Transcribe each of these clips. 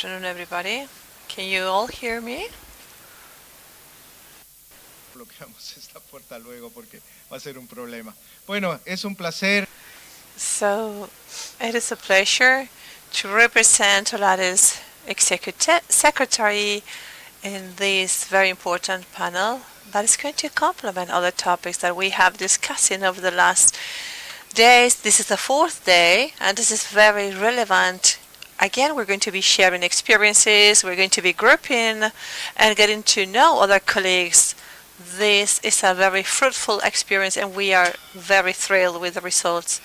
afternoon, everybody. Can you all hear me? Bloqueamos esta puerta luego porque va a ser un problema. Bueno, es un placer. So, it is a pleasure to represent Olade's Executive Secretary in this very important panel that is going to complement other topics that we have discussing over the last days. This is the fourth day, and this is very relevant. Again, we're going to be sharing experiences, we're going to be grouping and getting to know other colleagues. This is a very fruitful experience, and we are very thrilled with the results.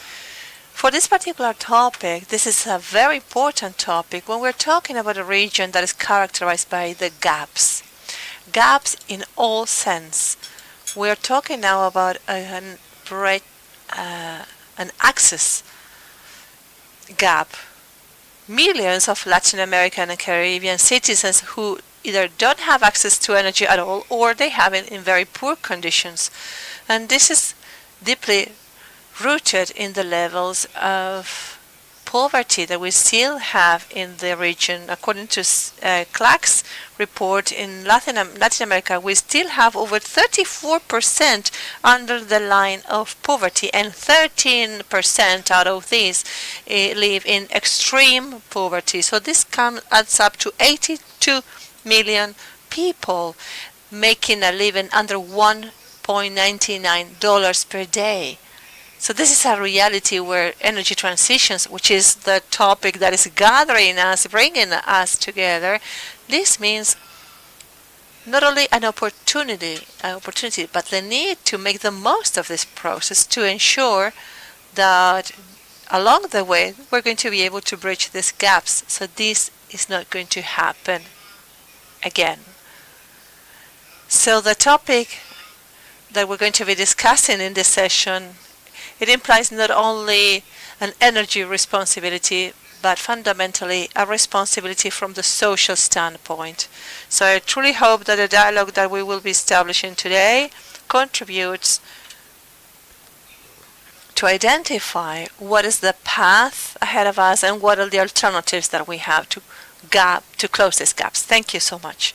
For this particular topic, this is a very important topic when we're talking about a region that is characterized by the gaps. Gaps in all sense. We're talking now about an access gap. Millions of Latin American and Caribbean citizens who either don't have access to energy at all or they have it in very poor conditions. And this is deeply rooted in the levels of poverty that we still have in the region. According to CLAC's report in Latin America, we still have over 34% under the line of poverty, and 13% out of these live in extreme poverty. So this adds up to 82 million people making a living under $1.99 per day. So this is a reality where energy transitions, which is the topic that is gathering us, bringing us together, this means not only an opportunity, but the need to make the most of this process to ensure that along the way we're going to be able to bridge these gaps. So this is not going to happen again. So the topic that we're going to be discussing in this session, it implies not only an energy responsibility, but fundamentally a responsibility from the social standpoint. So I truly hope that the dialogue that we will be establishing today contributes to identify what is the path ahead of us and what are the alternatives that we have to close these gaps. Thank you so much.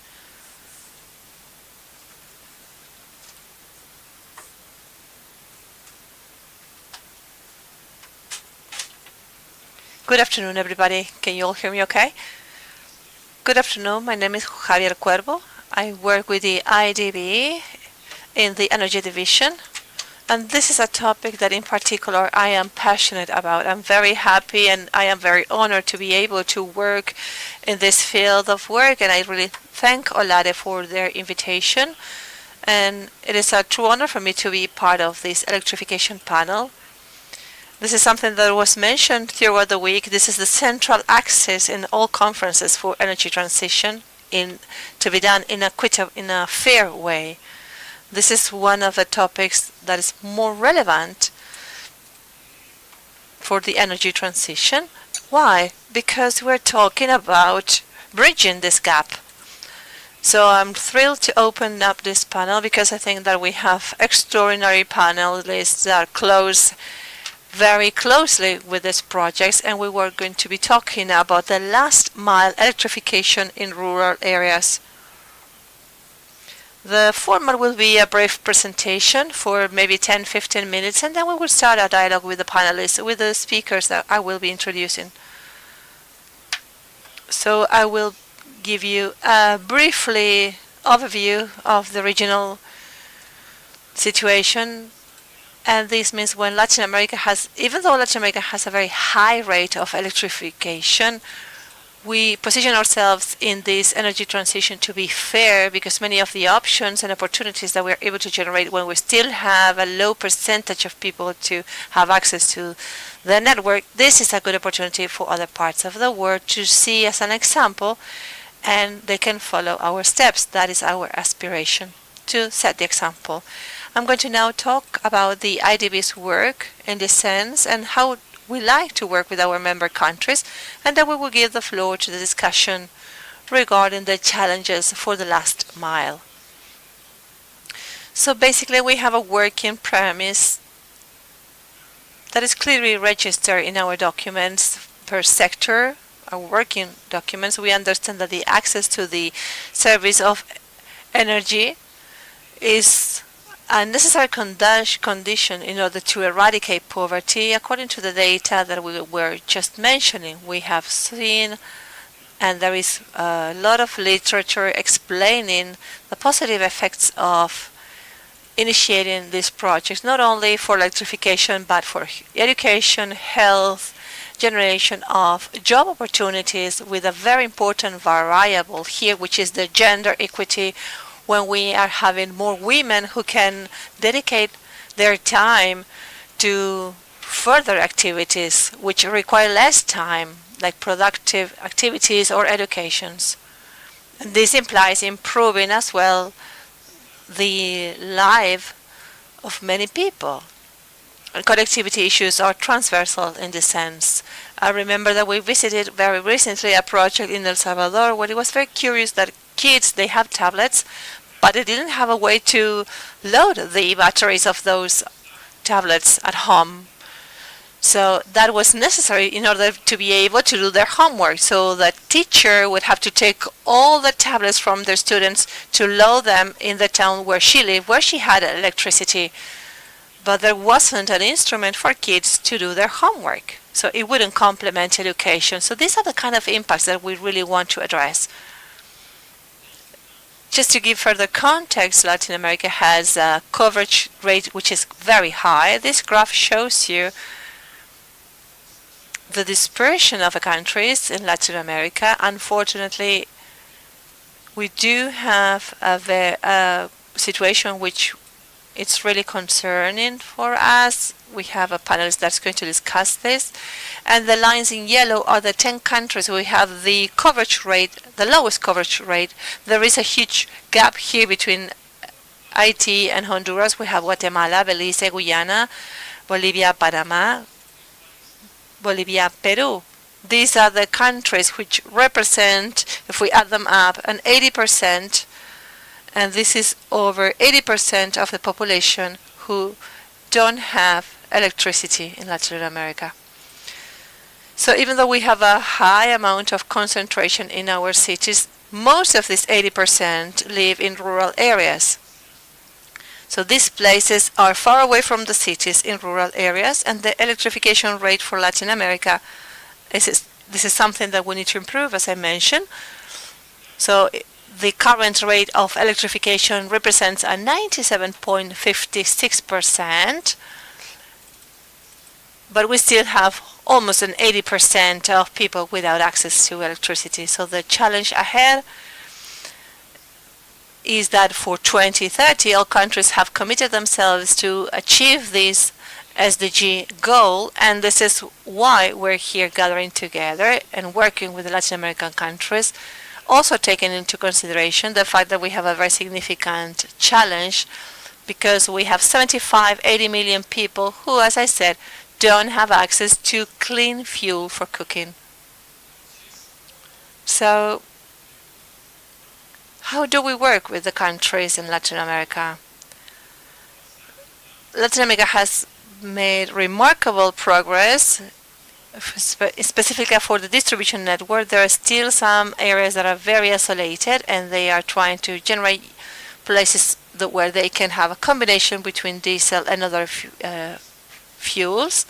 Good afternoon, everybody. Can you all hear me okay? Good afternoon. My name is Javier Cuervo. I work with the IDB in the Energy Division. And this is a topic that in particular I am passionate about. I'm very happy and I am very honored to be able to work in this field of work. And I really thank Olade for their invitation. And it is a true honor for me to be part of this electrification panel. This is something that was mentioned throughout the week. This is the central axis in all conferences for energy transition to be done in a fair way. This is one of the topics that is more relevant for the energy transition. Why? Because we're talking about bridging this gap. So I'm thrilled to open up this panel because I think that we have extraordinary panelists that are close very closely with these projects, and we were going to be talking about the last mile electrification in rural areas. The format will be a brief presentation for maybe 10-15 minutes, and then we will start a dialogue with the panelists, with the speakers that I will be introducing. So I will give you a briefly overview of the regional situation. And this means when Latin America even though Latin America has a very high rate of electrification, we position ourselves in this energy transition to be fair because many of the options and opportunities that we're able to generate when we still have a low percentage of people to have access to the network, this is a good opportunity for other parts of the world to see as an example, and they can follow our steps. That is our aspiration, to set the example. I'm going to now talk about the IDB's work in this sense and how we like to work with our member countries, and then we will give the floor to the discussion regarding the challenges for the last mile. So basically we have a working premise that is clearly registered in our documents per sector our working documents, we understand that the access to the service of energy is a necessary condition in order to eradicate poverty. According to the data that we were just mentioning, we have seen, and there is a lot of literature explaining the positive effects of initiating these projects, not only for electrification, but for education, health, generation of job opportunities, with a very important variable here, which is the gender equity, when we are having more women who can dedicate their time to further activities which require less time, like productive activities or educations. And this implies improving as well the life of many people. And connectivity issues are transversal in this sense. I remember that we visited very recently a project in El Salvador where it was very curious that kids, they have tablets, but they didn't have a way to load the batteries of those tablets at home. So that was necessary in order to be able to do their homework. So the teacher would have to take all the tablets from their students to load them in the town where she lived, where she had electricity. But there wasn't an instrument for kids to do their homework. So it wouldn't complement education. So these are the kind of impacts that we really want to address. Just to give further context, Latin America has a coverage rate which is very high. This graph shows you the dispersion of the countries in Latin America. Unfortunately, we do have a situation which it's really concerning for us. We have a panelist that's going to discuss this. And the lines in yellow are the 10 countries we have the coverage rate, the lowest coverage rate. There is a huge gap here between Haiti and Honduras. We have Guatemala, Belize, Guyana, Bolivia, Panama, Bolivia, Peru. These are the countries which represent, if we add them up, an 80%, and this is over 80% of the population who don't have electricity in Latin America. So even though we have a high amount of concentration in our cities, most of this 80% live in rural areas. So these places are far away from the cities in rural areas, and the electrification rate for Latin America, this is something that we need to improve, as I mentioned. So the current rate of electrification represents a 97.56%, but we still have almost an 80% of people without access to electricity. So the challenge ahead is that for 2030, all countries have committed themselves to achieve this SDG goal, and this is why we're here gathering together and working with the Latin American countries, also taking into consideration the fact that we have a very significant challenge because we have 80 million people who, as I said, don't have access to clean fuel for cooking. So how do we work with the countries in Latin America? Latin America has made remarkable progress, specifically for the distribution network. There are still some areas that are very isolated, and they are trying to generate places where they can have a combination between diesel and other fuels.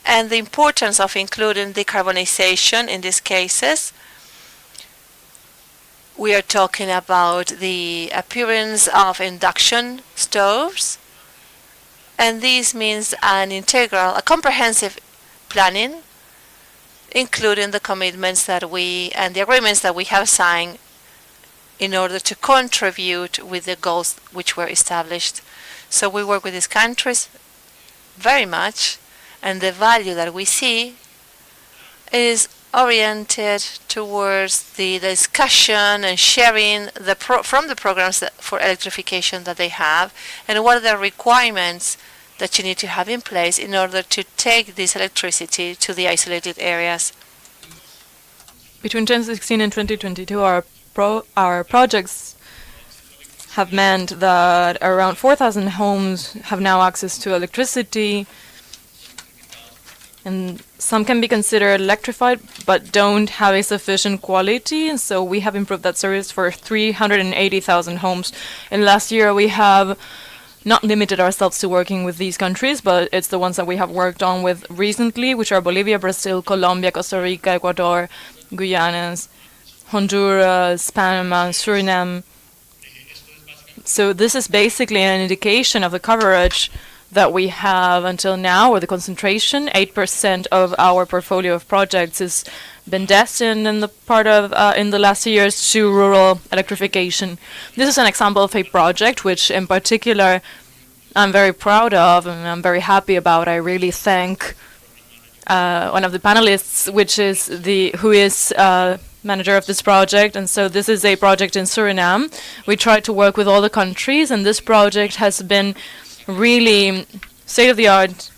And the importance of including decarbonization in these cases. We are talking about the appearance of induction stoves, and this means a comprehensive planning, including the commitments that and the agreements that we have signed in order to contribute with the goals which were established. So we work with these countries very much, and the value that we see is oriented towards the discussion and sharing from the programs for electrification that they have, and what are the requirements that you need to have in place in order to take this electricity to the isolated areas. Between 2016 and 2022, our projects have meant that around 4,000 homes have now access to electricity, and some can be considered electrified but don't have a sufficient quality, and so we have improved that service for 380,000 homes. And last year we have not limited ourselves to working with these countries, but it's the ones that we have worked on with recently, which are Bolivia, Brazil, Colombia, Costa Rica, Ecuador, Guyana, Honduras, Panama, Suriname. So this is basically an indication of the coverage that we have until now, or the concentration. 8% of our portfolio of projects has been destined in the last years to rural electrification. This is an example of a project which, in particular, I'm very proud of and I'm very happy about. I really thank one of the panelists, who is manager of this project. And so this is a project in Suriname. We try to work with all the countries, and this project has been really state-of-the-art,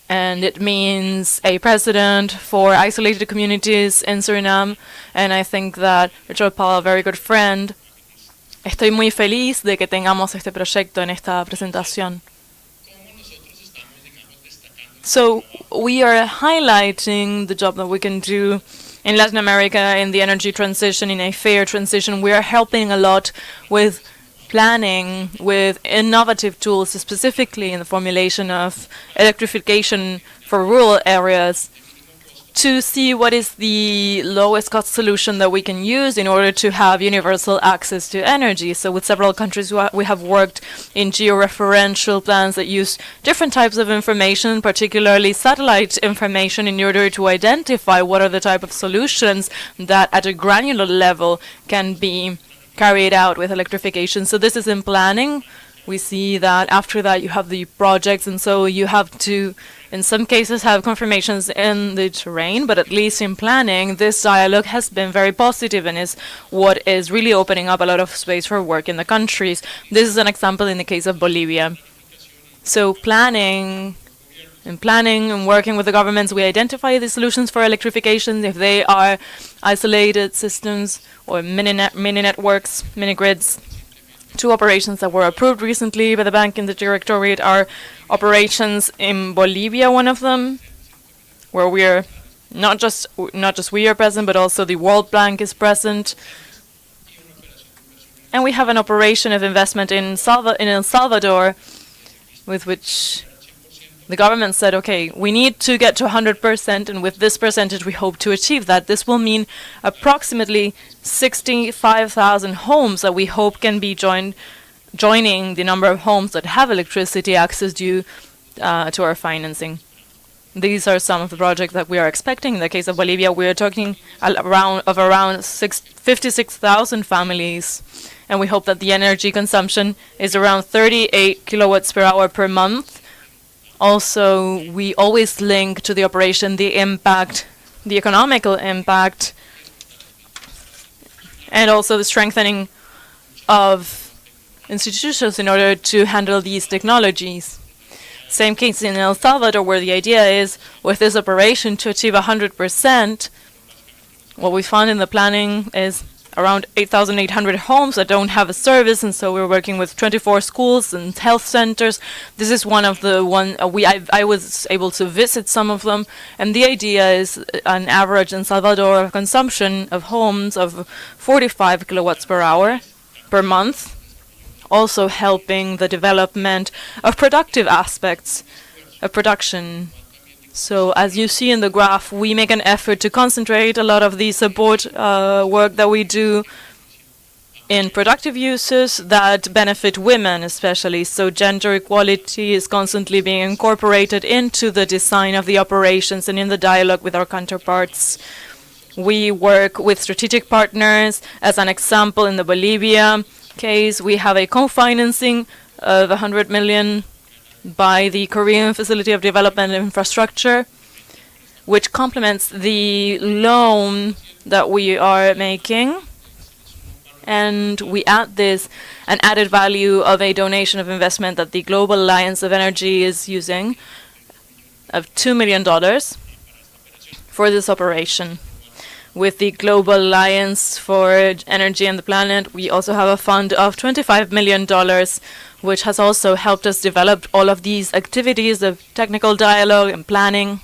and it means a precedent for isolated communities in Suriname. And I think that Richard Paul, a very good friend, estoy muy feliz de que tengamos este proyecto en esta presentación. So we are highlighting the job that we can do in Latin America in the energy transition, in a fair transition. We are helping a lot with planning, with innovative tools, specifically in the formulation of electrification for rural areas, to see what is the lowest cost solution that we can use in order to have universal access to energy. So with several countries, we have worked in georeferential plans that use different types of information, particularly satellite information, in order to identify what are the type of solutions that at a granular level can be carried out with electrification. So this is in planning. We see that after that you have the projects, and so you have to, in some cases, have confirmations in the terrain, but at least in planning, this dialogue has been very positive and is what is really opening up a lot of space for work in the countries. This is an example in the case of Bolivia. So planning and working with the governments, we identify the solutions for electrification. If they are isolated systems or mini networks, mini grids. Two operations that were approved recently by the bank in the directorate are operations in Bolivia, one of them, where we are not just we are present, but also the World Bank is present. And we have an operation of investment in El Salvador, with which the government said, okay, we need to get to 100%, and with this percentage we hope to achieve that. This will mean approximately 65,000 homes that we hope can be joining the number of homes that have electricity access due to our financing. These are some of the projects that we are expecting. In the case of Bolivia, we are talking around 56,000 families, and we hope that the energy consumption is around 38 kilowatts per hour per month. Also, we always link to the operation the impact, the economical impact, and also the strengthening of institutions in order to handle these technologies. Same case in El Salvador, where the idea is, with this operation, to achieve 100%. What we found in the planning is around 8,800 homes that don't have a service, and so we're working with 24 schools and health centers. This is one of the I was able to visit some of them, and the idea is an average in Salvador consumption of homes of 45 kilowatts per hour per month, also helping the development of productive aspects of production. So as you see in the graph, we make an effort to concentrate a lot of the support work that we do in productive uses that benefit women especially. So gender equality is constantly being incorporated into the design of the operations and in the dialogue with our counterparts. We work with strategic partners. As an example, in the Bolivia case, we have a co-financing of 100 million by the Korean Facility of Development and Infrastructure, which complements the loan that we are making. And we add this an added value of a donation of investment that the Global Alliance of Energy is using of $2 million for this operation. With the Global Alliance for Energy and the Planet, we also have a fund of $25 million, which has also helped us develop all of these activities of technical dialogue and planning.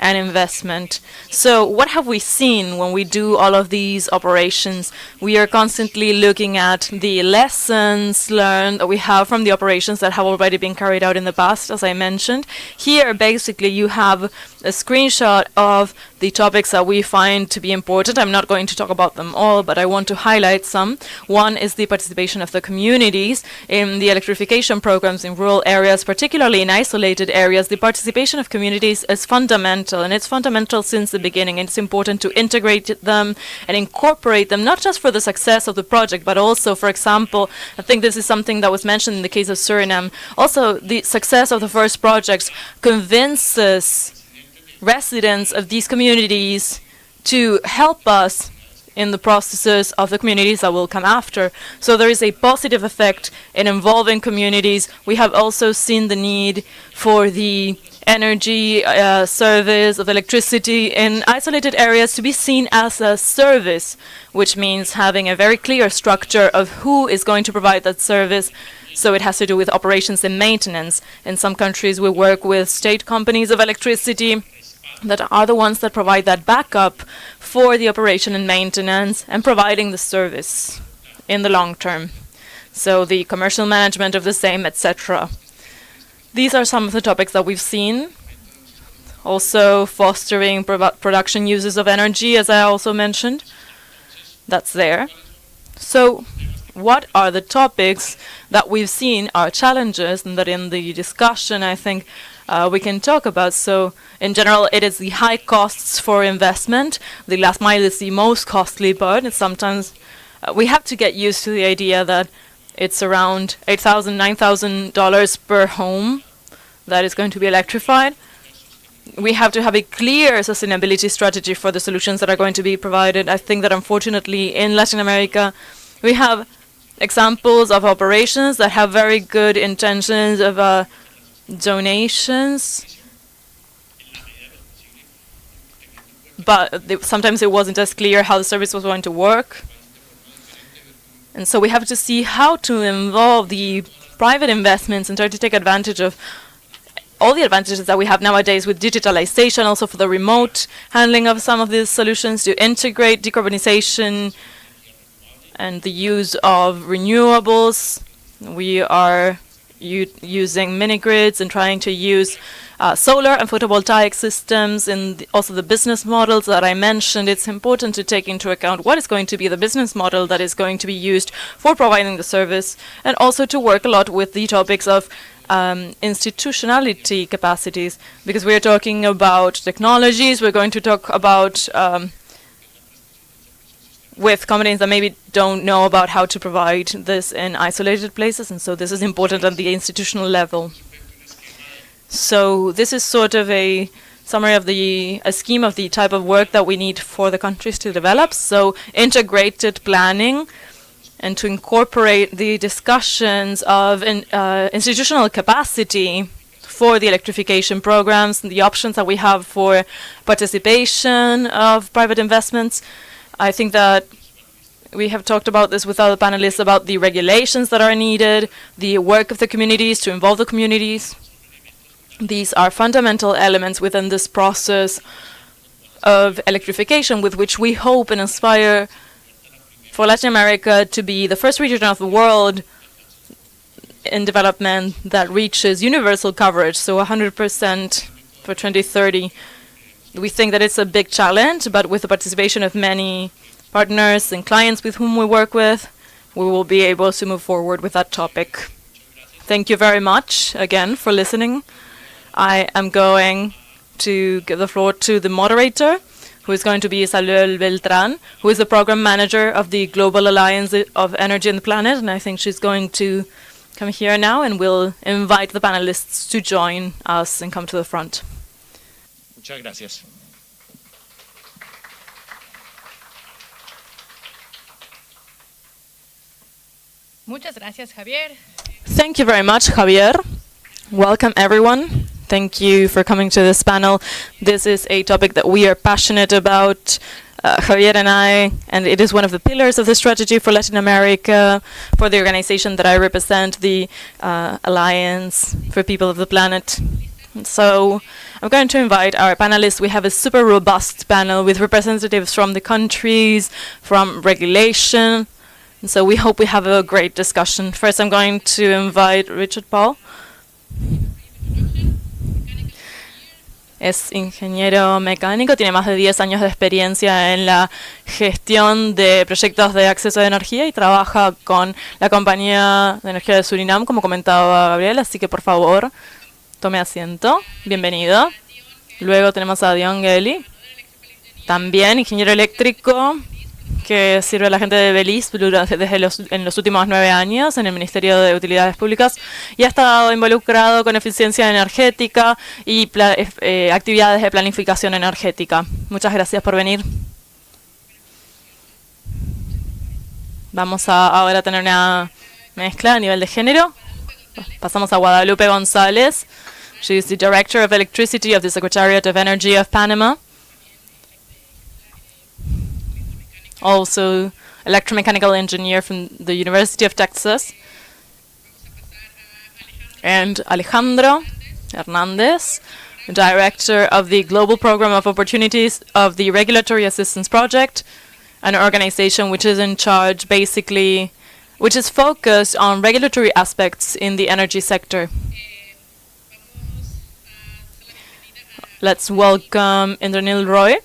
and investment. So what have we seen when we do all of these operations? We are constantly looking at the lessons learned that we have from the operations that have already been carried out in the past, as I mentioned. Here, basically, you have a screenshot of the topics that we find to be important. I'm not going to talk about them all, but I want to highlight some. One is the participation of the communities in the electrification programs in rural areas, particularly in isolated areas. The participation of communities is fundamental, and it's fundamental since the beginning. It's important to integrate them and incorporate them, not just for the success of the project, but also, for example, I think this is something that was mentioned in the case of Suriname. Also, the success of the first projects convinces residents of these communities to help us in the processes of the communities that will come after. So there is a positive effect in involving communities. We have also seen the need for the energy service of electricity in isolated areas to be seen as a service, which means having a very clear structure of who is going to provide that service. So it has to do with operations and maintenance. In some countries, we work with state companies of electricity that are the ones that provide that backup for the operation and maintenance and providing the service in the long term. So the commercial management of the same, etc. These are some of the topics that we've seen. Also fostering production uses of energy, as I also mentioned. That's there. So what are the topics that we've seen are challenges and that in the discussion I think we can talk about? So in general, it is the high costs for investment. The last mile is the most costly part. And sometimes we have to get used to the idea that it's around $8,000, $9,000 per home that is going to be electrified. We have to have a clear sustainability strategy for the solutions that are going to be provided. I think that unfortunately in Latin America, we have examples of operations that have very good intentions of donations, but sometimes it wasn't as clear how the service was going to work. And so we have to see how to involve the private investments and try to take advantage of all the advantages that we have nowadays with digitalization, also for the remote handling of some of these solutions, to integrate decarbonization and the use of renewables. We are using mini-grids and trying to use solar and photovoltaic systems, and also the business models that I mentioned. It's important to take into account what is going to be the business model that is going to be used for providing the service, and also to work a lot with the topics of institutionality capacities, because we are talking about technologies. We're going to talk about with companies that maybe don't know about how to provide this in isolated places, and so this is important at the institutional level. So this is sort of a summary of a scheme of the type of work that we need for the countries to develop. So integrated planning, and to incorporate the discussions of institutional capacity for the electrification programs and the options that we have for participation of private investments. I think that we have talked about this with other panelists about the regulations that are needed, the work of the communities, to involve the communities. These are fundamental elements within this process of electrification with which we hope and aspire for Latin America to be the first region of the world in development that reaches universal coverage, so 100% for 2030. We think that it's a big challenge, but with the participation of many partners and clients with whom we work with, we will be able to move forward with that topic. Thank you very much again for listening. I am going to give the floor to the moderator, who is going to be Isabel Beltran, who is the program manager of the Global Alliance of Energy and the Planet, and I think she's going to come here now, and we'll invite the panelists to join us and come to the front. Muchas gracias. Muchas gracias, Javier. Thank you very much, Javier. Welcome, everyone. Thank you for coming to this panel. This is a topic that we are passionate about, Javier and I, and it is one of the pillars of the strategy for Latin America, for the organization that I represent, the Alliance for People of the Planet. So I'm going to invite our panelists. We have a super robust panel with representatives from the countries, from regulation. And so we hope we have a great discussion. First, I'm going to invite Richard Paul. Es ingeniero mecánico, tiene más de 10 años de experiencia en la gestión de proyectos de acceso de energía y trabaja con la compañía de energía de Surinam, como comentaba Gabriel, así que por favor, tome asiento. Bienvenido. Luego tenemos a Dion Gelly, también ingeniero eléctrico, que sirve a la gente de Belice en los últimos 9 años en el Ministerio de Utilidades Públicas y ha estado involucrado con eficiencia energética y actividades de planificación energética. Muchas gracias por venir. Vamos a ahora tener una mezcla a nivel de género. Pasamos a Guadalupe González. She is the Director of Electricity of the Secretariat of Energy of Panama. Also electromechanical engineer from the University of Texas. And Alejandro Hernandez, Director of the Global Program of Opportunities of the Regulatory Assistance Project, an organization which is in charge which is focused on regulatory aspects in the energy sector. Let's welcome Indranil Roy.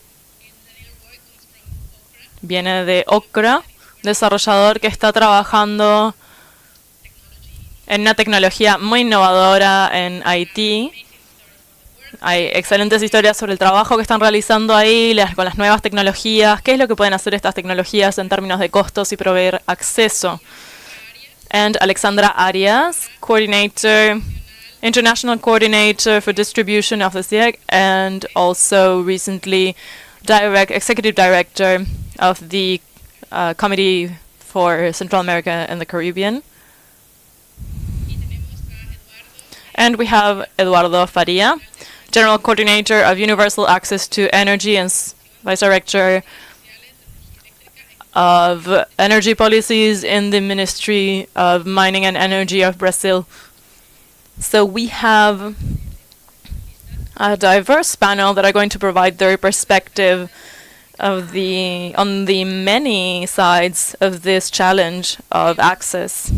Viene de Okra, desarrollador que está trabajando en una tecnología muy innovadora en Haití. Hay excelentes historias sobre el trabajo que están realizando ahí, con las nuevas tecnologías, qué es lo que pueden hacer estas tecnologías en términos de costos y proveer acceso. And Alexandra Arias, International Coordinator for Distribution of the SIEC, and also recently Executive Director of the Committee for Central America and the Caribbean. And we have Eduardo Faria, General Coordinator of Universal Access to Energy and Vice Director of Energy Policies in the Ministry of Mining and Energy of Brazil. So we have a diverse panel that are going to provide their perspective on the many sides of this challenge of access.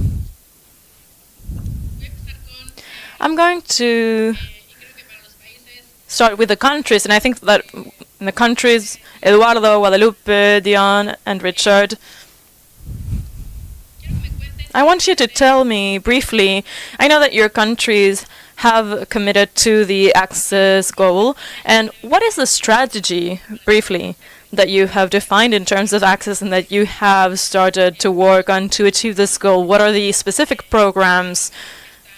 I'm going to start with the countries, and I think that in the countries, Eduardo, Guadalupe, Dion, and Richard, I want you to tell me briefly, I know that your countries have committed to the access goal, and what is the strategy, briefly, that you have defined in terms of access and that you have started to work on to achieve this goal? What are the specific programs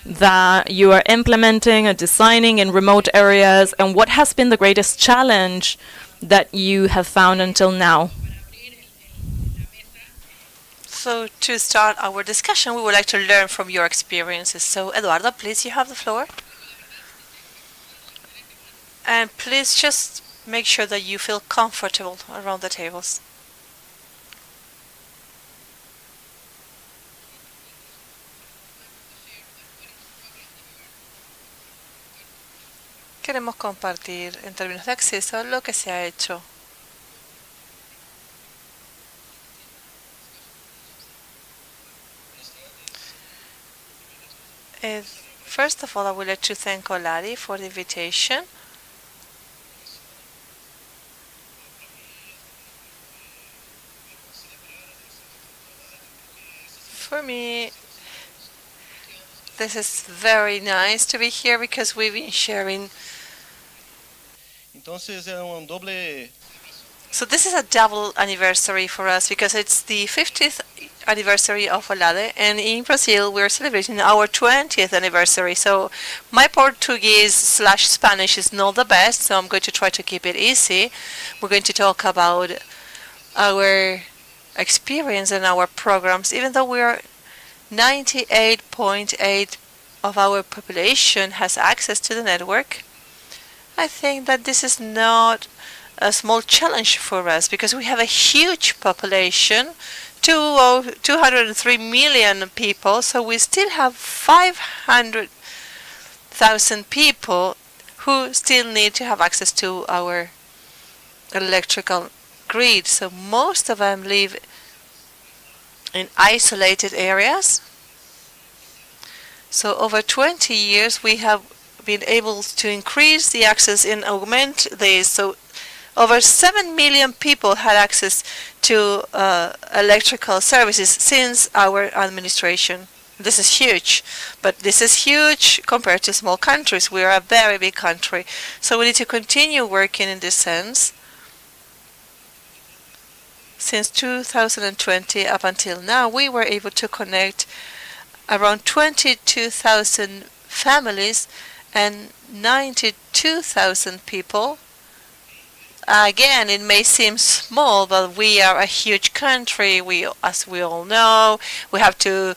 that you are implementing or designing in remote areas, and what has been the greatest challenge that you have found until now? So to start our discussion, we would like to learn from your experiences. So Eduardo, please, you have the floor. And please just make sure that you feel comfortable around the tables. Queremos compartir en términos de acceso lo que se ha hecho. First of all, I would like to thank Olari for the invitation. For me, this is very nice to be here because we've been sharing. So this is a double anniversary for us because it's the 50th anniversary of Olade, and in Brazil we're celebrating our 20th anniversary. So my Portuguese/Spanish is not the best, so I'm going to try to keep it easy. We're going to talk about our experience and our programs. Even though we're 98.8 of our population has access to the network, I think that this is not a small challenge for us because we have a huge population, 203 million people, so we still have 500,000 people who still need to have access to our electrical grid. So most of them live in isolated areas. So over 20 years we have been able to increase the access and augment this. So over 7 million people had access to electrical services since our administration. This is huge, but this is huge compared to small countries. We are a very big country, so we need to continue working in this sense. Since 2020 up until now, we were able to connect around 22,000 families and 92,000 people. Again, it may seem small, but we are a huge country. As we all know, we have to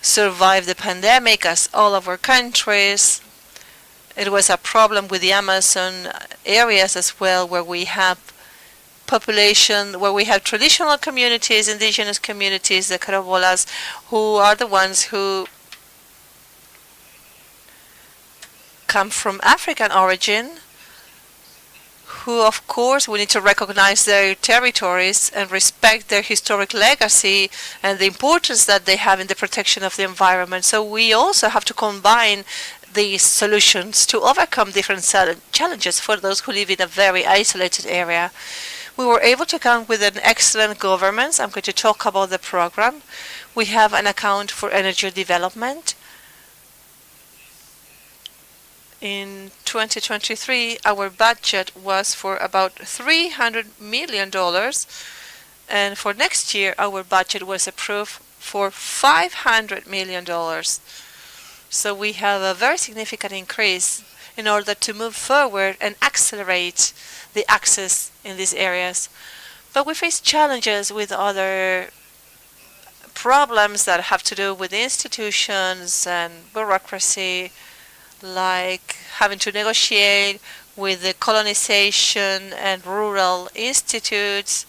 survive the pandemic as all of our countries. It was a problem with the Amazon areas as well, where we have population, where we have traditional communities, indigenous communities, the Carabolas, who are the ones who come from African origin, who of course we need to recognize their territories and respect their historic legacy and the importance that they have in the protection of the environment. So we also have to combine these solutions to overcome different challenges for those who live in a very isolated area. We were able to come with an excellent governance. I'm going to talk about the program. We have an account for energy development. In 2023, our budget was for about $300 million, and for next year, our budget was approved for $500 million. So we have a very significant increase in order to move forward and accelerate the access in these areas. But we face challenges with other problems that have to do with institutions and bureaucracy, like having to negotiate with the colonization and rural institutes,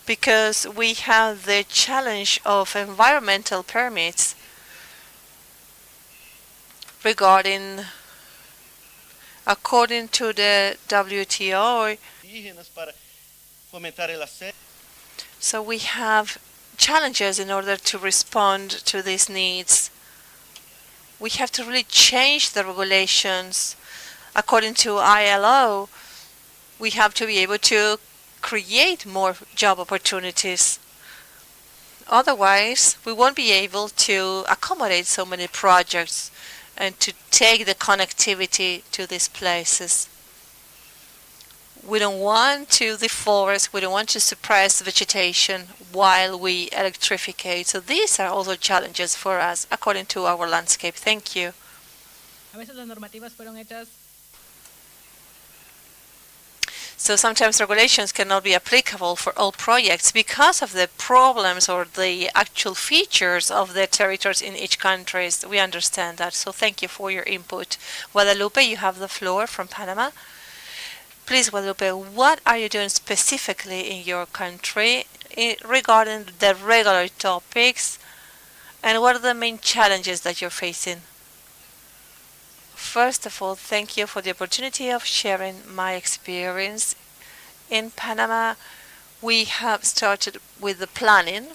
because we have the challenge of environmental permits regarding, according to the WTO. So we have challenges in order to respond to these needs. We have to really change the regulations. According to ILO, we have to be able to create more job opportunities. Otherwise, we won't be able to accommodate so many projects and to take the connectivity to these places. We don't want to deforest, we don't want to suppress vegetation while we electrificate. So these are also challenges for us according to our landscape. Thank you. A veces las normativas fueron hechas. So sometimes regulations cannot be applicable for all projects because of the problems or the actual features of the territories in each country. We understand that. So thank you for your input. Guadalupe, you have the floor from Panama. Please, Guadalupe, what are you doing specifically in your country regarding the regular topics, and what are the main challenges that you're facing? First of all, thank you for the opportunity of sharing my experience. In Panama, we have started with the planning.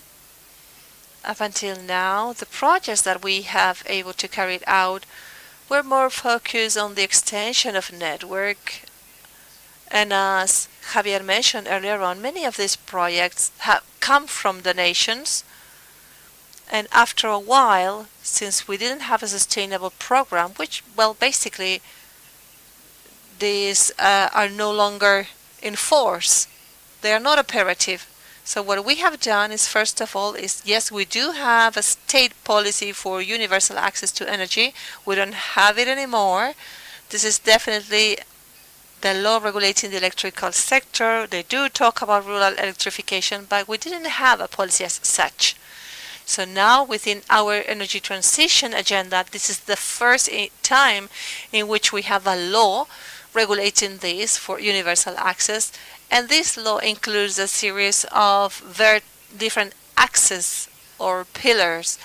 Up until now, the projects that we have able to carry out were more focused on the extension of network. And as Javier mentioned earlier on, many of these projects have come from donations. And after a while, since we didn't have a sustainable program, which, well, basically, these are no longer in force. They are not operative. So what we have done is, first of all, is yes, we do have a state policy for universal access to energy. We don't have it anymore. This is definitely the law regulating the electrical sector. They do talk about rural electrification, but we didn't have a policy as such. So now within our energy transition agenda, this is the first time in which we have a law regulating this for universal access. And this law includes a series of very different access or pillars.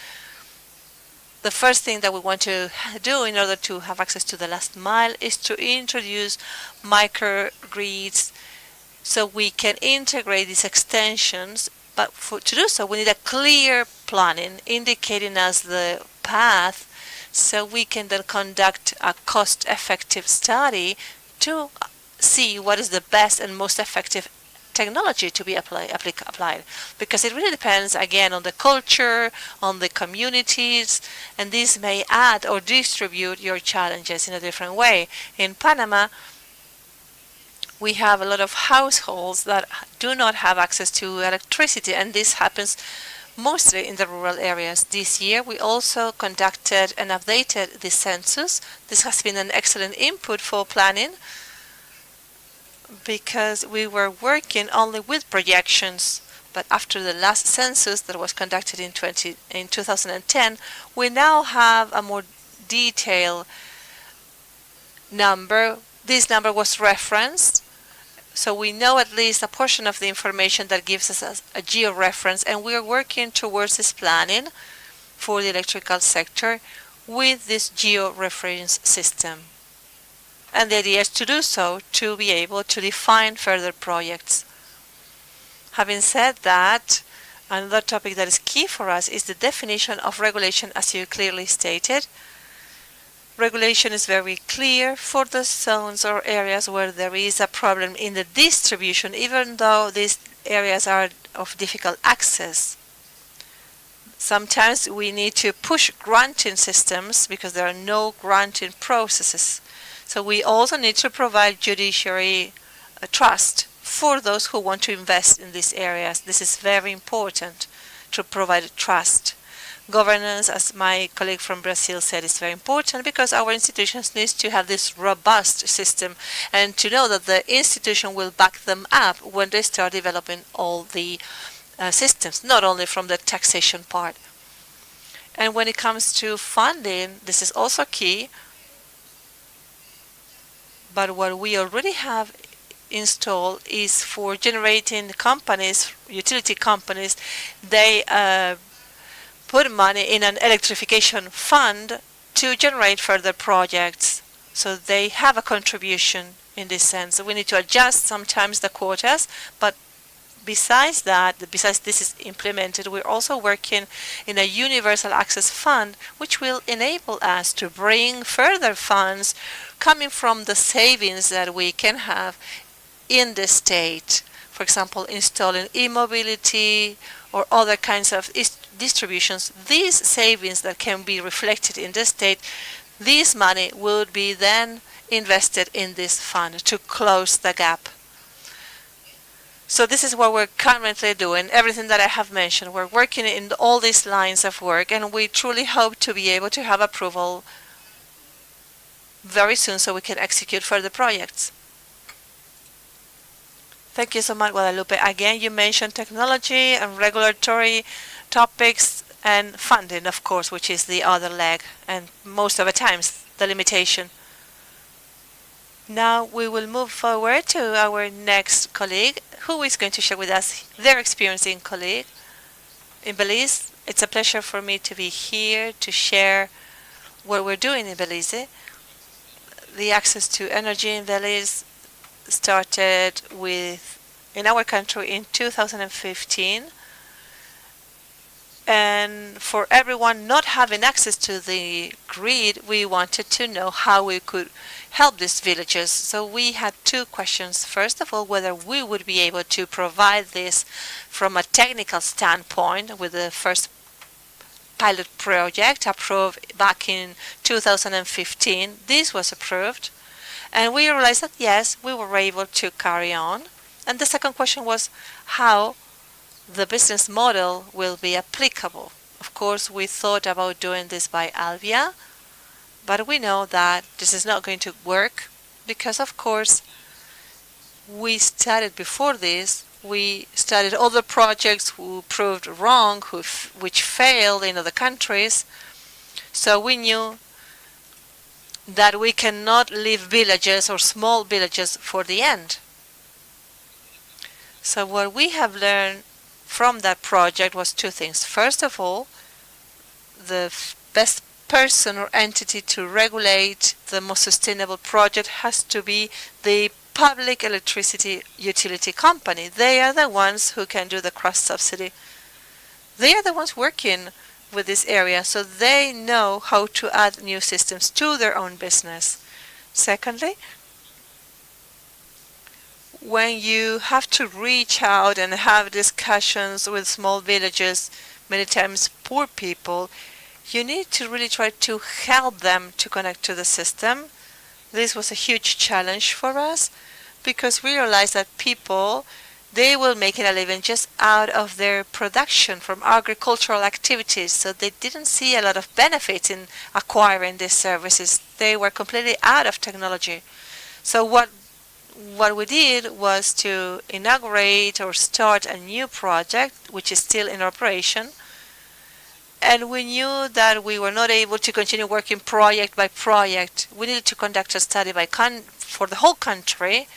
The first thing that we want to do in order to have access to the last mile is to introduce microgrids so we can integrate these extensions. But to do so, we need a clear planning indicating us the path so we can then conduct a cost-effective study to see what is the best and most effective technology to be applied, because it really depends again on the culture, on the communities, and this may add or distribute your challenges in a different way. In Panama, we have a lot of households that do not have access to electricity, and this happens mostly in the rural areas. This year we also conducted and updated the census. This has been an excellent input for planning, because we were working only with projections, but after the last census that was conducted in 2010, we now have a more detailed number. This number was referenced, so we know at least a portion of the information that gives us a geo-reference, and we are working towards this planning for the electrical sector with this geo-reference system. And the idea is to do so to be able to define further projects. Having said that, another topic that is key for us is the definition of regulation, as you clearly stated. Regulation is very clear for the zones or areas where there is a problem in the distribution, even though these areas are of difficult access. Sometimes we need to push granting systems because there are no granting processes. So we also need to provide judiciary trust for those who want to invest in these areas. This is very important, to provide trust. Governance, as my colleague from Brazil said, is very important because our institutions need to have this robust system and to know that the institution will back them up when they start developing all the systems, not only from the taxation part. And when it comes to funding, this is also key. But what we already have installed is for generating companies, utility companies, they put money in an electrification fund to generate further projects. So they have a contribution in this sense. We need to adjust sometimes the quotas, but besides this is implemented, we're also working in a universal access fund, which will enable us to bring further funds coming from the savings that we can have in the state. For example, installing e-mobility or other kinds of distributions. These savings that can be reflected in the state, this money would be then invested in this fund to close the gap. So this is what we're currently doing, everything that I have mentioned. We're working in all these lines of work, and we truly hope to be able to have approval very soon so we can execute further projects. Thank you so much, Guadalupe. Again, you mentioned technology and regulatory topics and funding, of course, which is the other leg, and most of the times the limitation. Now we will move forward to our next colleague, who is going to share with us their experience in Belize. It's a pleasure for me to be here to share what we're doing in Belize. The access to energy in Belize started in our country in 2015. And for everyone not having access to the grid, we wanted to know how we could help these villages. So we had two questions. First of all, whether we would be able to provide this from a technical standpoint with the first pilot project approved back in 2015. This was approved. And we realized that, yes, we were able to carry on. And the second question was how the business model will be applicable. Of course, we thought about doing this by Alvia, but we know that this is not going to work because, of course, we started before this. We started other projects who proved wrong, which failed in other countries. So we knew that we cannot leave villages or small villages for the end. So what we have learned from that project was two things. First of all, the best person or entity to regulate the most sustainable project has to be the public electricity utility company. They are the ones who can do the cross-subsidy. They are the ones working with this area, so they know how to add new systems to their own business. Secondly, when you have to reach out and have discussions with small villages, many times poor people, you need to really try to help them to connect to the system. This was a huge challenge for us because we realized that people, they will make it a living just out of their production from agricultural activities, so they didn't see a lot of benefits in acquiring these services. They were completely out of technology. So what we did was to inaugurate or start a new project, which is still in operation. And we knew that we were not able to continue working project by project. We needed to conduct a study for the whole country.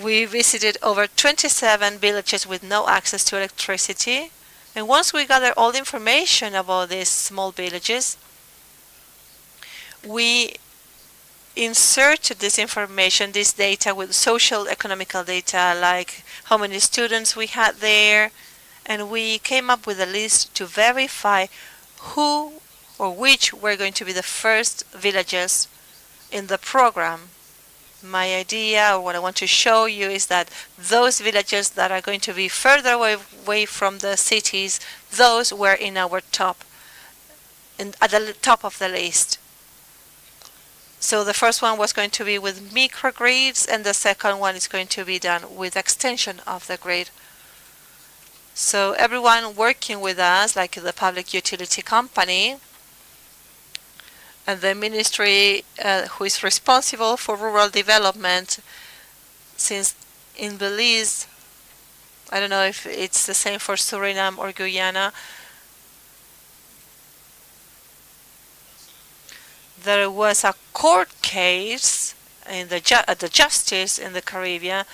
We visited over 27 villages with no access to electricity. And once we gathered all the information about these small villages, we inserted this information, this data, with social economical data, like how many students we had there, and we came up with a list to verify who or which were going to be the first villages in the program. My idea, or what I want to show you, is that those villages that are going to be further away from the cities, those were in our top, at the top of the list. So the first one was going to be with microgrids, and the second one is going to be done with extension of the grid. So everyone working with us, like the public utility company, and the ministry who is responsible for rural development, since in Belize, I don't know if it's the same for Suriname or Guyana, there was a court case in at the justice in the Caribbean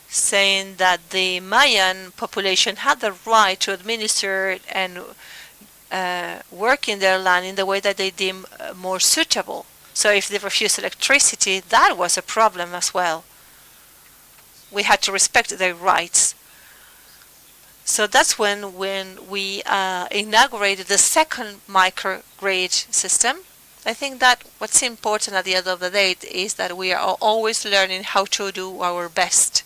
saying that the Mayan population had the right to administer and work in their land in the way that they deem more suitable. So if they refused electricity, that was a problem as well. We had to respect their rights. So that's when we inaugurated the second microgrid system. I think that what's important at the end of the day is that we are always learning how to do our best.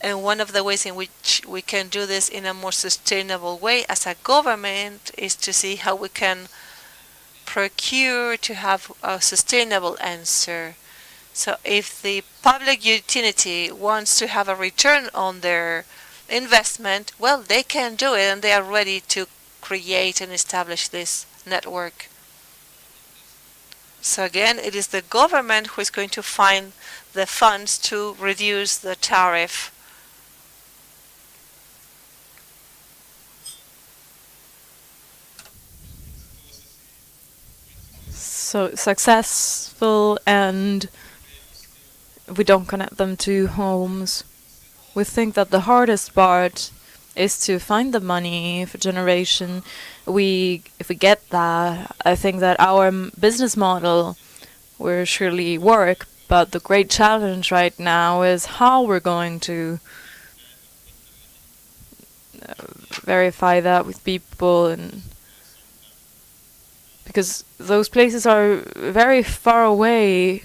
And one of the ways in which we can do this in a more sustainable way as a government is to see how we can procure to have a sustainable answer. So if the public utility wants to have a return on their investment, well, they can do it, and they are ready to create and establish this network. So again, it is the government who is going to find the funds to reduce the tariff. So successful, and we don't connect them to homes. We think that the hardest part is to find the money for generation. If we get that, I think that our business model will surely work, but the great challenge right now is how we're going to verify that with people, and because those places are very far away.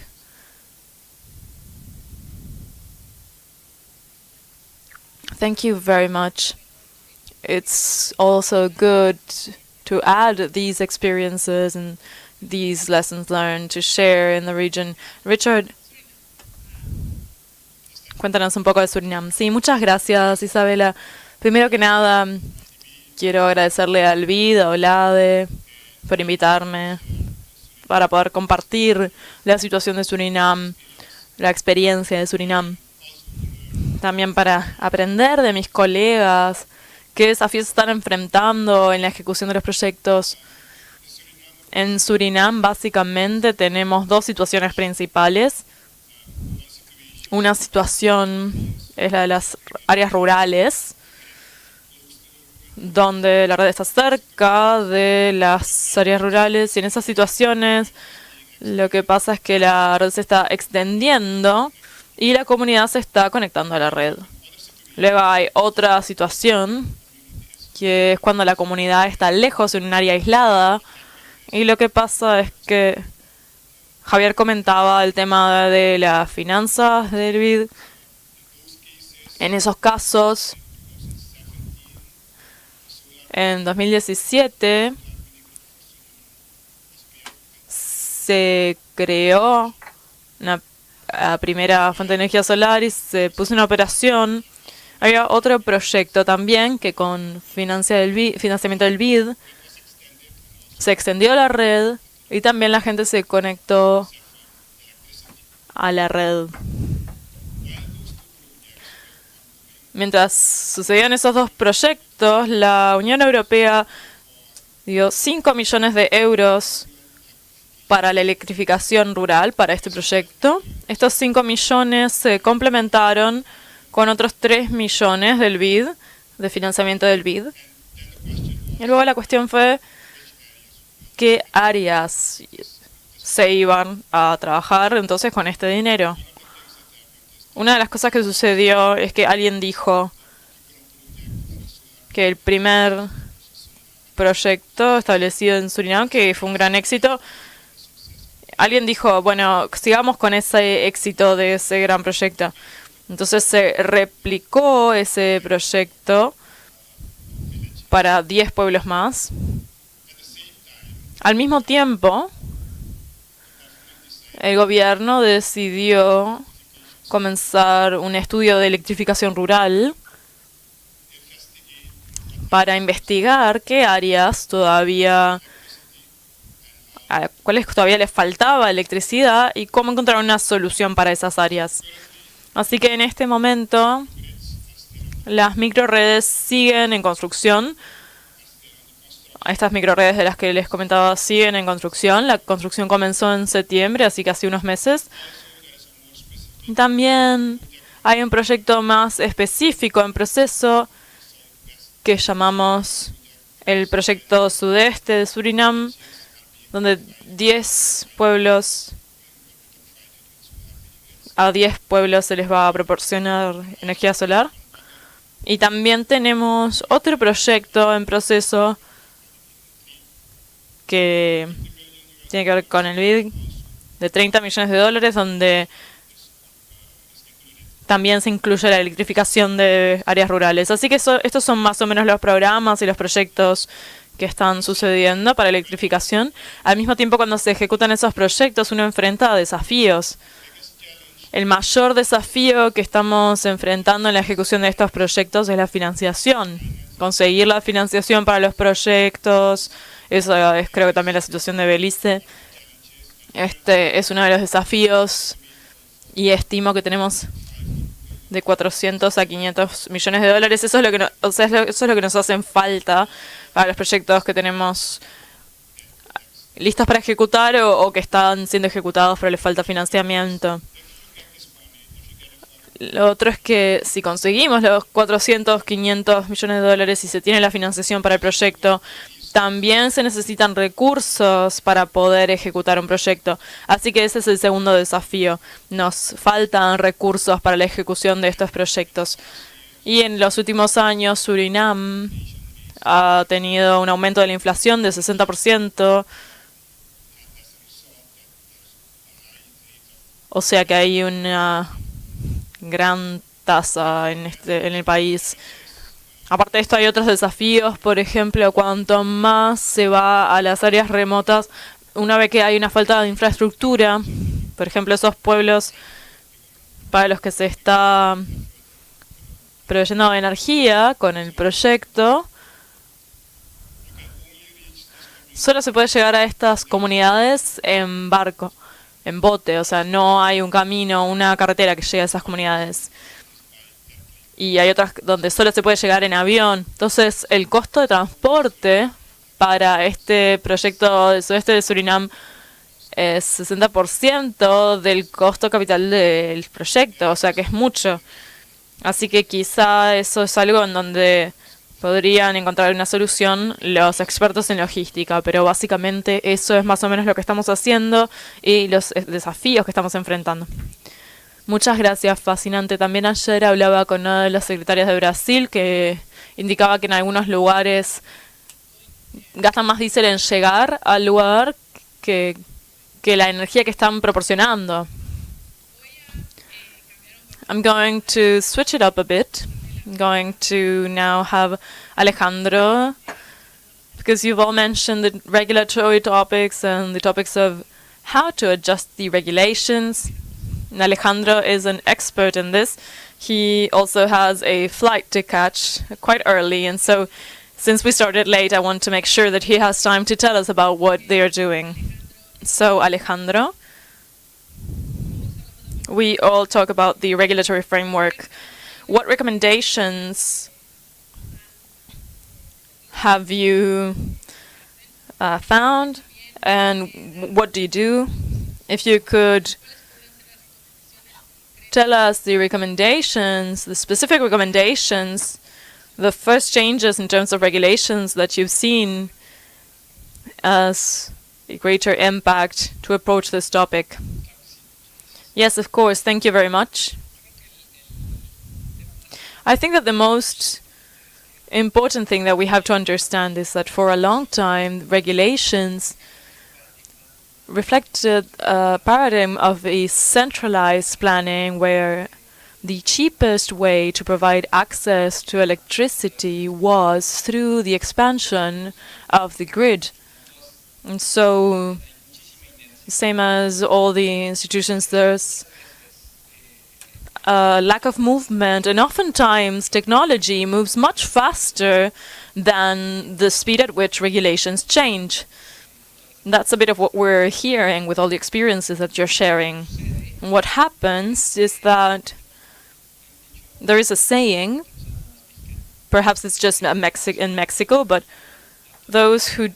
Thank you very much. It's also good to add these experiences and these lessons learned to share in the region. Richard, cuéntanos un poco de Surinam. Sí, muchas gracias, Isabela. Primero que nada, quiero agradecerle a Alvida, Olade, por invitarme para poder compartir la situación de Surinam, la experiencia de Surinam. También para aprender de mis colegas qué desafíos están enfrentando en la ejecución de los proyectos. En Surinam, básicamente, tenemos dos situaciones principales. Una situación es la de las áreas rurales, donde la red está cerca de las áreas rurales, y en esas situaciones lo que pasa es que la red se está extendiendo y la comunidad se está conectando a la red. Luego hay otra situación, que es cuando la comunidad está lejos en un área aislada, y lo que pasa es que Javier comentaba el tema de las finanzas del BID. En esos casos, en 2017 se creó la primera fuente de energía solar y se puso en operación. Había otro proyecto también que con financiamiento del BID se extendió la red y también la gente se conectó a la red. Mientras sucedían esos dos proyectos, la Unión Europea dio 5 millones de euros para la electrificación rural, para este proyecto. Estos 5 millones se complementaron con otros 3 millones del BID, de financiamiento del BID. Y luego la cuestión fue qué áreas se iban a trabajar entonces con este dinero. Una de las cosas que sucedió es que alguien dijo que el primer proyecto establecido en Surinam, que fue un gran éxito, alguien dijo, bueno, sigamos con ese éxito de ese gran proyecto. Entonces se replicó ese proyecto para 10 pueblos más. Al mismo tiempo, el gobierno decidió comenzar un estudio de electrificación rural para investigar qué áreas todavía, a cuáles todavía les faltaba electricidad y cómo encontrar una solución para esas áreas. Así que en este momento las microredes siguen en construcción. Estas microredes de las que les comentaba siguen en construcción. La construcción comenzó en septiembre, así que hace unos meses. También hay un proyecto más específico en proceso que llamamos el proyecto sudeste de Surinam, donde 10 pueblos, a 10 pueblos se les va a proporcionar energía solar. Y también tenemos otro proyecto en proceso que tiene que ver con el BID de 30 millones de dólares, donde también se incluye la electrificación de áreas rurales. Así que estos son más o menos los programas y los proyectos que están sucediendo para electrificación. Al mismo tiempo, cuando se ejecutan esos proyectos, uno enfrenta desafíos. El mayor desafío que estamos enfrentando en la ejecución de estos proyectos es la financiación. Conseguir la financiación para los proyectos, eso es creo que también la situación de Belice. Este es uno de los desafíos y estimo que tenemos de 400 a 500 millones de dólares. Eso es lo que eso es lo que nos hacen falta para los proyectos que tenemos listos para ejecutar o que están siendo ejecutados pero les falta financiamiento. Lo otro es que si conseguimos los 400, 500 millones de dólares y se tiene la financiación para el proyecto, también se necesitan recursos para poder ejecutar un proyecto. Así que ese es el segundo desafío. Nos faltan recursos para la ejecución de estos proyectos. Y en los últimos años, Surinam ha tenido un aumento de la inflación de 60%. O sea que hay una gran tasa en el país. Aparte de esto hay otros desafíos, por ejemplo, cuanto más se va a las áreas remotas, una vez que hay una falta de infraestructura, por ejemplo, esos pueblos para los que se está proveyendo energía con el proyecto, solo se puede llegar a estas comunidades en barco, en bote, o sea, no hay un camino, una carretera que llegue a esas comunidades. Y hay otras donde solo se puede llegar en avión. Entonces, el costo de transporte para este proyecto del sudeste de Surinam es 60% del costo capital del proyecto, o sea que es mucho. Así que quizá eso es algo en donde podrían encontrar una solución los expertos en logística, pero básicamente eso es más o menos lo que estamos haciendo y los desafíos que estamos enfrentando. Muchas gracias, fascinante. También ayer hablaba con una de las secretarias de Brasil que indicaba que en algunos lugares gastan más diésel en llegar al lugar que la energía que están proporcionando. I'm going to switch it up a bit. I'm going to now have Alejandro, because you've all mentioned the regulatory topics and the topics of how to adjust the regulations. And Alejandro is an expert in this. He also has a flight to catch quite early, and so since we started late, I want to make sure that he has time to tell us about what they are doing. So, Alejandro, we all talk about the regulatory framework. What recommendations have you found, and what do you do? If you could tell us the recommendations, the specific recommendations, the first changes in terms of regulations that you've seen as a greater impact to approach this topic. Yes, of course. Thank you very much. I think that the most important thing that we have to understand is that for a long time, regulations reflected a paradigm of a centralized planning where the cheapest way to provide access to electricity was through the expansion of the grid. And so, same as all the institutions, there's a lack of movement, and oftentimes technology moves much faster than the speed at which regulations change. That's a bit of what we're hearing with all the experiences that you're sharing. And what happens is that there is a saying, perhaps it's just in Mexico, but those who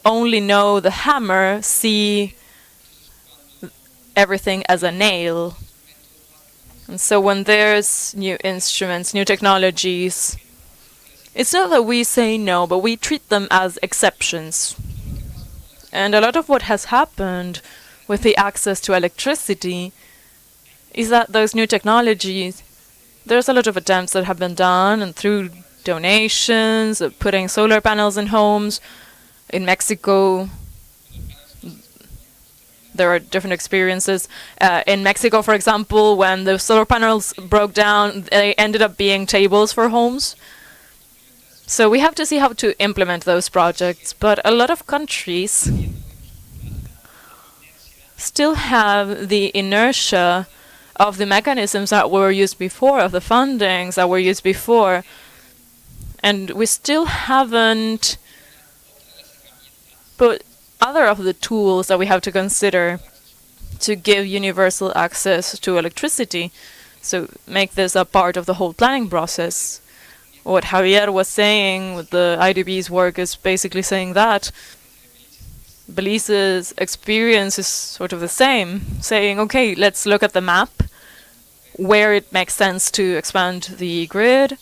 only know the hammer see everything as a nail. And so when there's new instruments, new technologies, it's not that we say no, but we treat them as exceptions. And a lot of what has happened with the access to electricity is that those new technologies, there's a lot of attempts that have been done, and through donations, putting solar panels in homes. In Mexico, there are different experiences. In Mexico, for example, when the solar panels broke down, they ended up being tables for homes. So we have to see how to implement those projects. But a lot of countries still have the inertia of the mechanisms that were used before, of the fundings that were used before. And we still haven't put other of the tools that we have to consider to give universal access to electricity. So make this a part of the whole planning process. What Javier was saying with the IDB's work is basically saying that Belize's experience is sort of the same, saying, okay, let's look at the map, where it makes sense to expand the grid.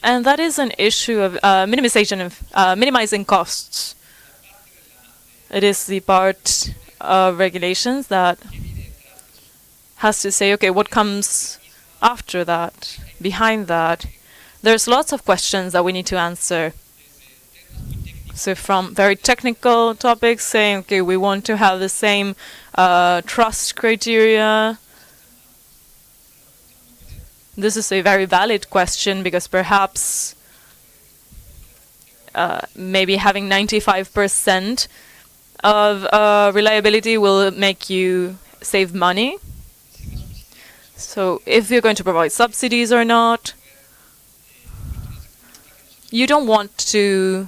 And that is an issue of minimizing costs. It is the part of regulations that has to say, okay, what comes after that, behind that? There's lots of questions that we need to answer. So from very technical topics, saying, okay, we want to have the same trust criteria. This is a very valid question because perhaps maybe having 95% of reliability will make you save money. So if you're going to provide subsidies or not, you don't want to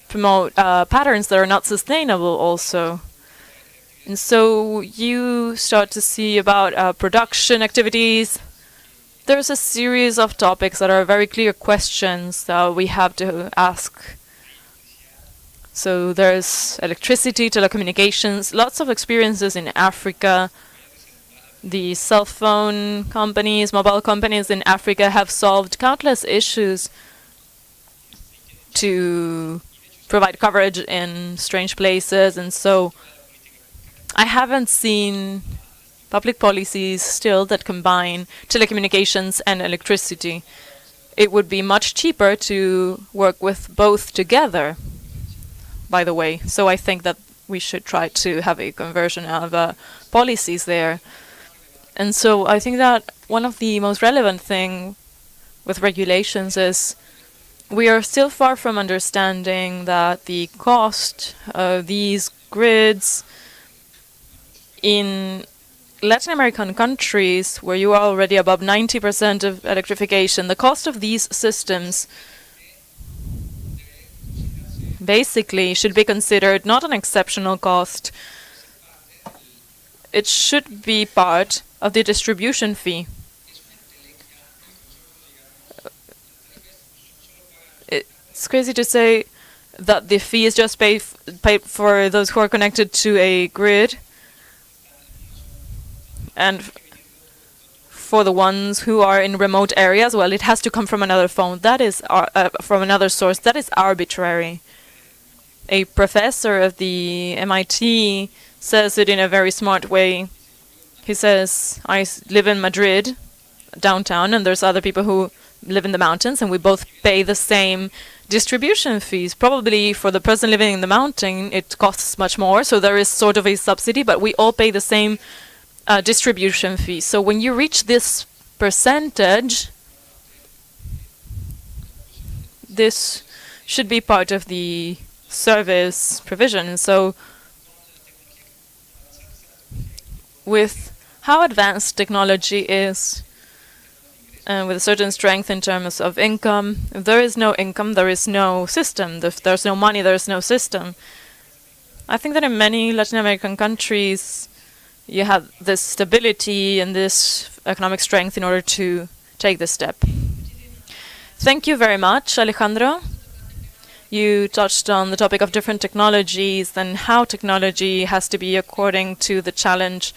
promote patterns that are not sustainable also. And so you start to see about production activities. There's a series of topics that are very clear questions that we have to ask. So there's electricity, telecommunications, lots of experiences in Africa. The cell phone companies, mobile companies in Africa have solved countless issues to provide coverage in strange places. And so I haven't seen public policies still that combine telecommunications and electricity. It would be much cheaper to work with both together, by the way. So I think that we should try to have a conversion of policies there. And so I think that one of the most relevant things with regulations is we are still far from understanding that the cost of these grids in Latin American countries, where you are already above 90% of electrification, the cost of these systems basically should be considered not an exceptional cost. It should be part of the distribution fee. It's crazy to say that the fee is just paid for those who are connected to a grid, and for the ones who are in remote areas, well, it has to come from another phone. That is from another source. That is arbitrary. A professor of the MIT says it in a very smart way. He says, I live in Madrid, downtown, and there's other people who live in the mountains, and we both pay the same distribution fees. Probably for the person living in the mountain, it costs much more, so there is sort of a subsidy, but we all pay the same distribution fee. So when you reach this percentage, this should be part of the service provision. So with how advanced technology is, and with a certain strength in terms of income, if there is no income, there is no system. If there's no money, there is no system. I think that in many Latin American countries, you have this stability and this economic strength in order to take this step. Thank you very much, Alejandro. You touched on the topic of different technologies and how technology has to be according to the challenge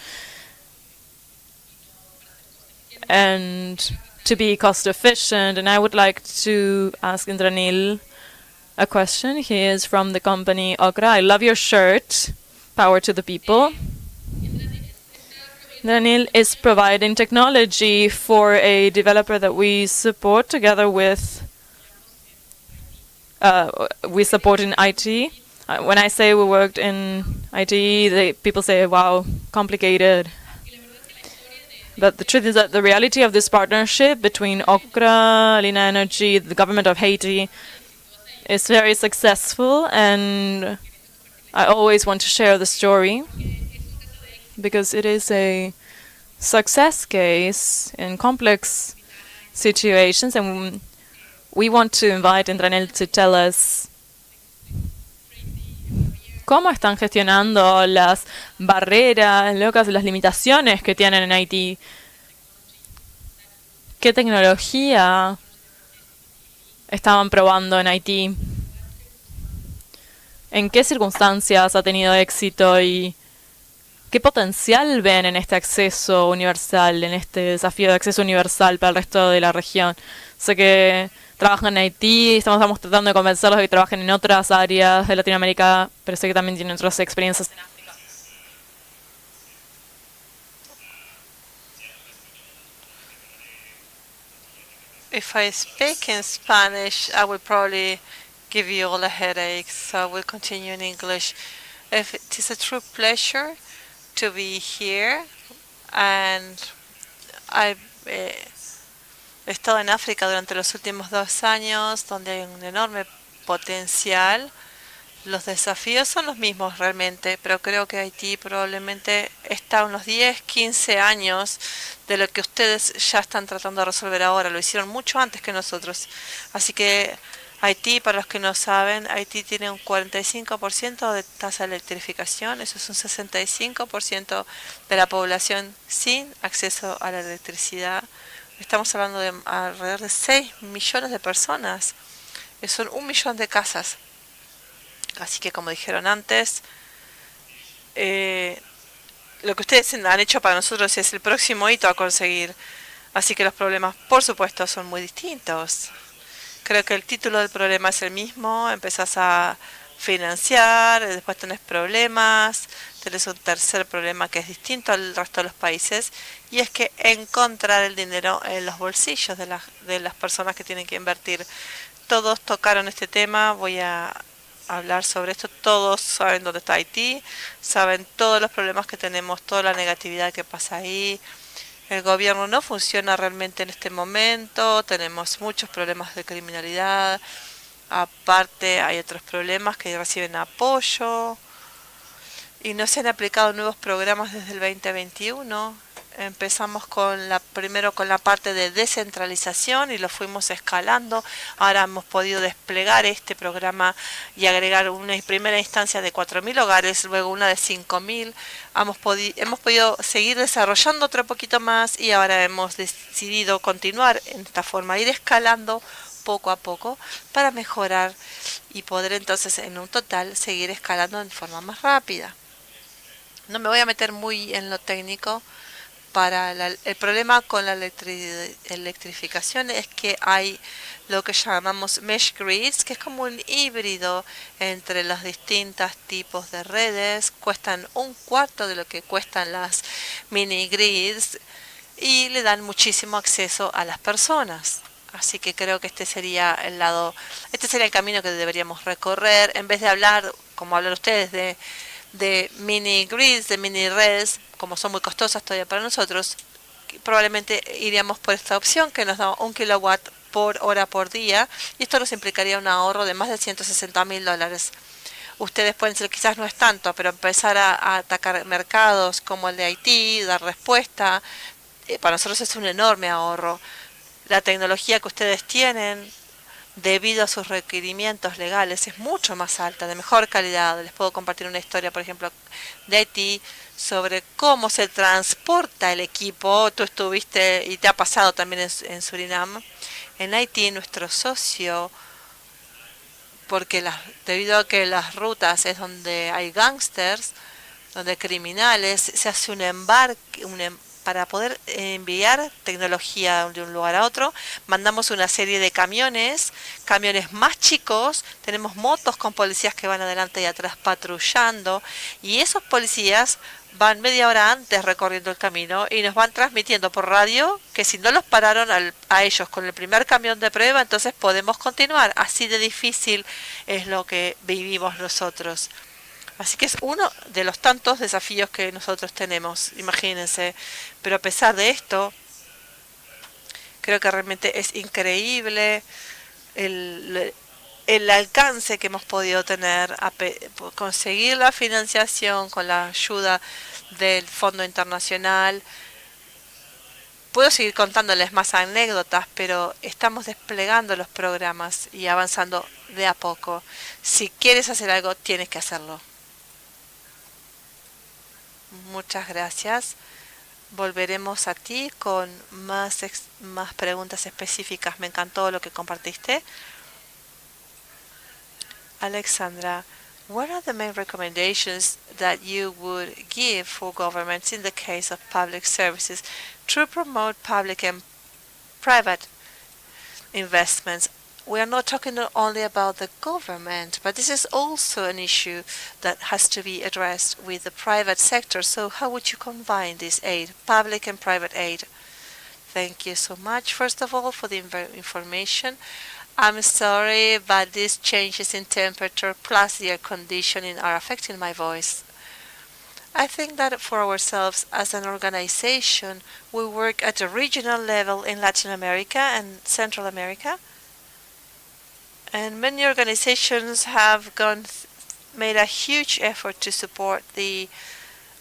and to be cost efficient. And I would like to ask Indranil a question. He is from the company Okra. I love your shirt. Power to the people. Indranil is providing technology for a developer that we support together with we support in IT. When I say we worked in IT, people say, wow, complicated. But the truth is that the reality of this partnership between Okra, Alina Energy, the government of Haiti, is very successful, and I always want to share the story because it is a success case in complex situations, and we want to invite Indranil to tell us cómo están gestionando las barreras locas, las limitaciones que tienen en Haití. ¿Qué tecnología estaban probando en Haití? ¿En qué circunstancias ha tenido éxito y qué potencial ven en este acceso universal, en este desafío de acceso universal para el resto de la región? Sé que trabajan en Haití, estamos tratando de convencerlos de que trabajen en otras áreas de Latinoamérica, pero sé que también tienen otras experiencias en África. If I speak in Spanish, I will probably give you all a headache, so we'll continue in English. It is a true pleasure to be here, and I've He estado en África durante los últimos 2 años, donde hay un enorme potencial. Los desafíos son los mismos realmente, pero creo que Haití probablemente está a unos 10, 15 años de lo que ustedes ya están tratando de resolver ahora. Lo hicieron mucho antes que nosotros. Así que Haití, para los que no saben, Haití tiene un 45% de tasa de electrificación. Eso es un 65% de la población sin acceso a la electricidad. Estamos hablando de alrededor de 6 millones de personas. Son 1 millón de casas. Así que, como dijeron antes, lo que ustedes han hecho para nosotros es el próximo hito a conseguir. Así que los problemas, por supuesto, son muy distintos. Creo que el título del problema es el mismo. Empezás a financiar, después tenés problemas, tenés un tercer problema que es distinto al resto de los países, y es que encontrar el dinero en los bolsillos de las personas que tienen que invertir. Todos tocaron este tema, voy a hablar sobre esto. Todos saben dónde está Haití, saben todos los problemas que tenemos, toda la negatividad que pasa ahí. El gobierno no funciona realmente en este momento, tenemos muchos problemas de criminalidad. Aparte, hay otros problemas que reciben apoyo y no se han aplicado nuevos programas desde el 2021. Empezamos primero con la parte de descentralización y lo fuimos escalando. Ahora hemos podido desplegar este programa y agregar una primera instancia de 4.000 hogares, luego una de 5.000. Hemos podido seguir desarrollando otro poquito más y ahora hemos decidido continuar en esta forma, ir escalando poco a poco para mejorar y poder entonces en un total seguir escalando en forma más rápida. No me voy a meter muy en lo técnico. El problema con la electrificación es que hay lo que llamamos mesh grids, que es como un híbrido entre los distintos tipos de redes. Cuestan un cuarto de lo que cuestan las mini grids y le dan muchísimo acceso a las personas. Así que creo que este sería el camino que deberíamos recorrer, en vez de hablar, como hablan ustedes, de mini grids, de mini redes, como son muy costosas todavía para nosotros. Probablemente iríamos por esta opción que nos da 1 kilowatt por hora por día, y esto nos implicaría un ahorro de más de $160.000. Ustedes pueden decir quizás no es tanto, pero empezar a atacar mercados como el de Haití, dar respuesta, para nosotros es un enorme ahorro. La tecnología que ustedes tienen, debido a sus requerimientos legales, es mucho más alta, de mejor calidad. Les puedo compartir una historia, por ejemplo, de Haití, sobre cómo se transporta el equipo. Tú estuviste y te ha pasado también en Surinam. En Haití, nuestro socio, porque debido a que las rutas es donde hay gángsters, donde hay criminales, se hace un embarque, para poder enviar tecnología de un lugar a otro. Mandamos una serie de camiones más chicos, tenemos motos con policías que van adelante y atrás patrullando, y esos policías van media hora antes recorriendo el camino y nos van transmitiendo por radio que si no los pararon a ellos con el primer camión de prueba, entonces podemos continuar. Así de difícil es lo que vivimos nosotros. Así que es uno de los tantos desafíos que nosotros tenemos, imagínense. Pero a pesar de esto, creo que realmente es increíble el alcance que hemos podido tener, conseguir la financiación con la ayuda del Fondo Internacional. Puedo seguir contándoles más anécdotas, pero estamos desplegando los programas y avanzando de a poco. Si quieres hacer algo, tienes que hacerlo. Muchas gracias. Volveremos a ti con más preguntas específicas. Me encantó lo que compartiste. Alexandra, what are the main recommendations that you would give for governments in the case of public services to promote public and private investments? We are not talking only about the government, but this is also an issue that has to be addressed with the private sector. So how would you combine this aid, public and private aid? Thank you so much, first of all, for the information. I'm sorry, but these changes in temperature plus the air conditioning are affecting my voice. I think that for ourselves as an organization, we work at a regional level in Latin America and Central America. And many organizations have made a huge effort to support the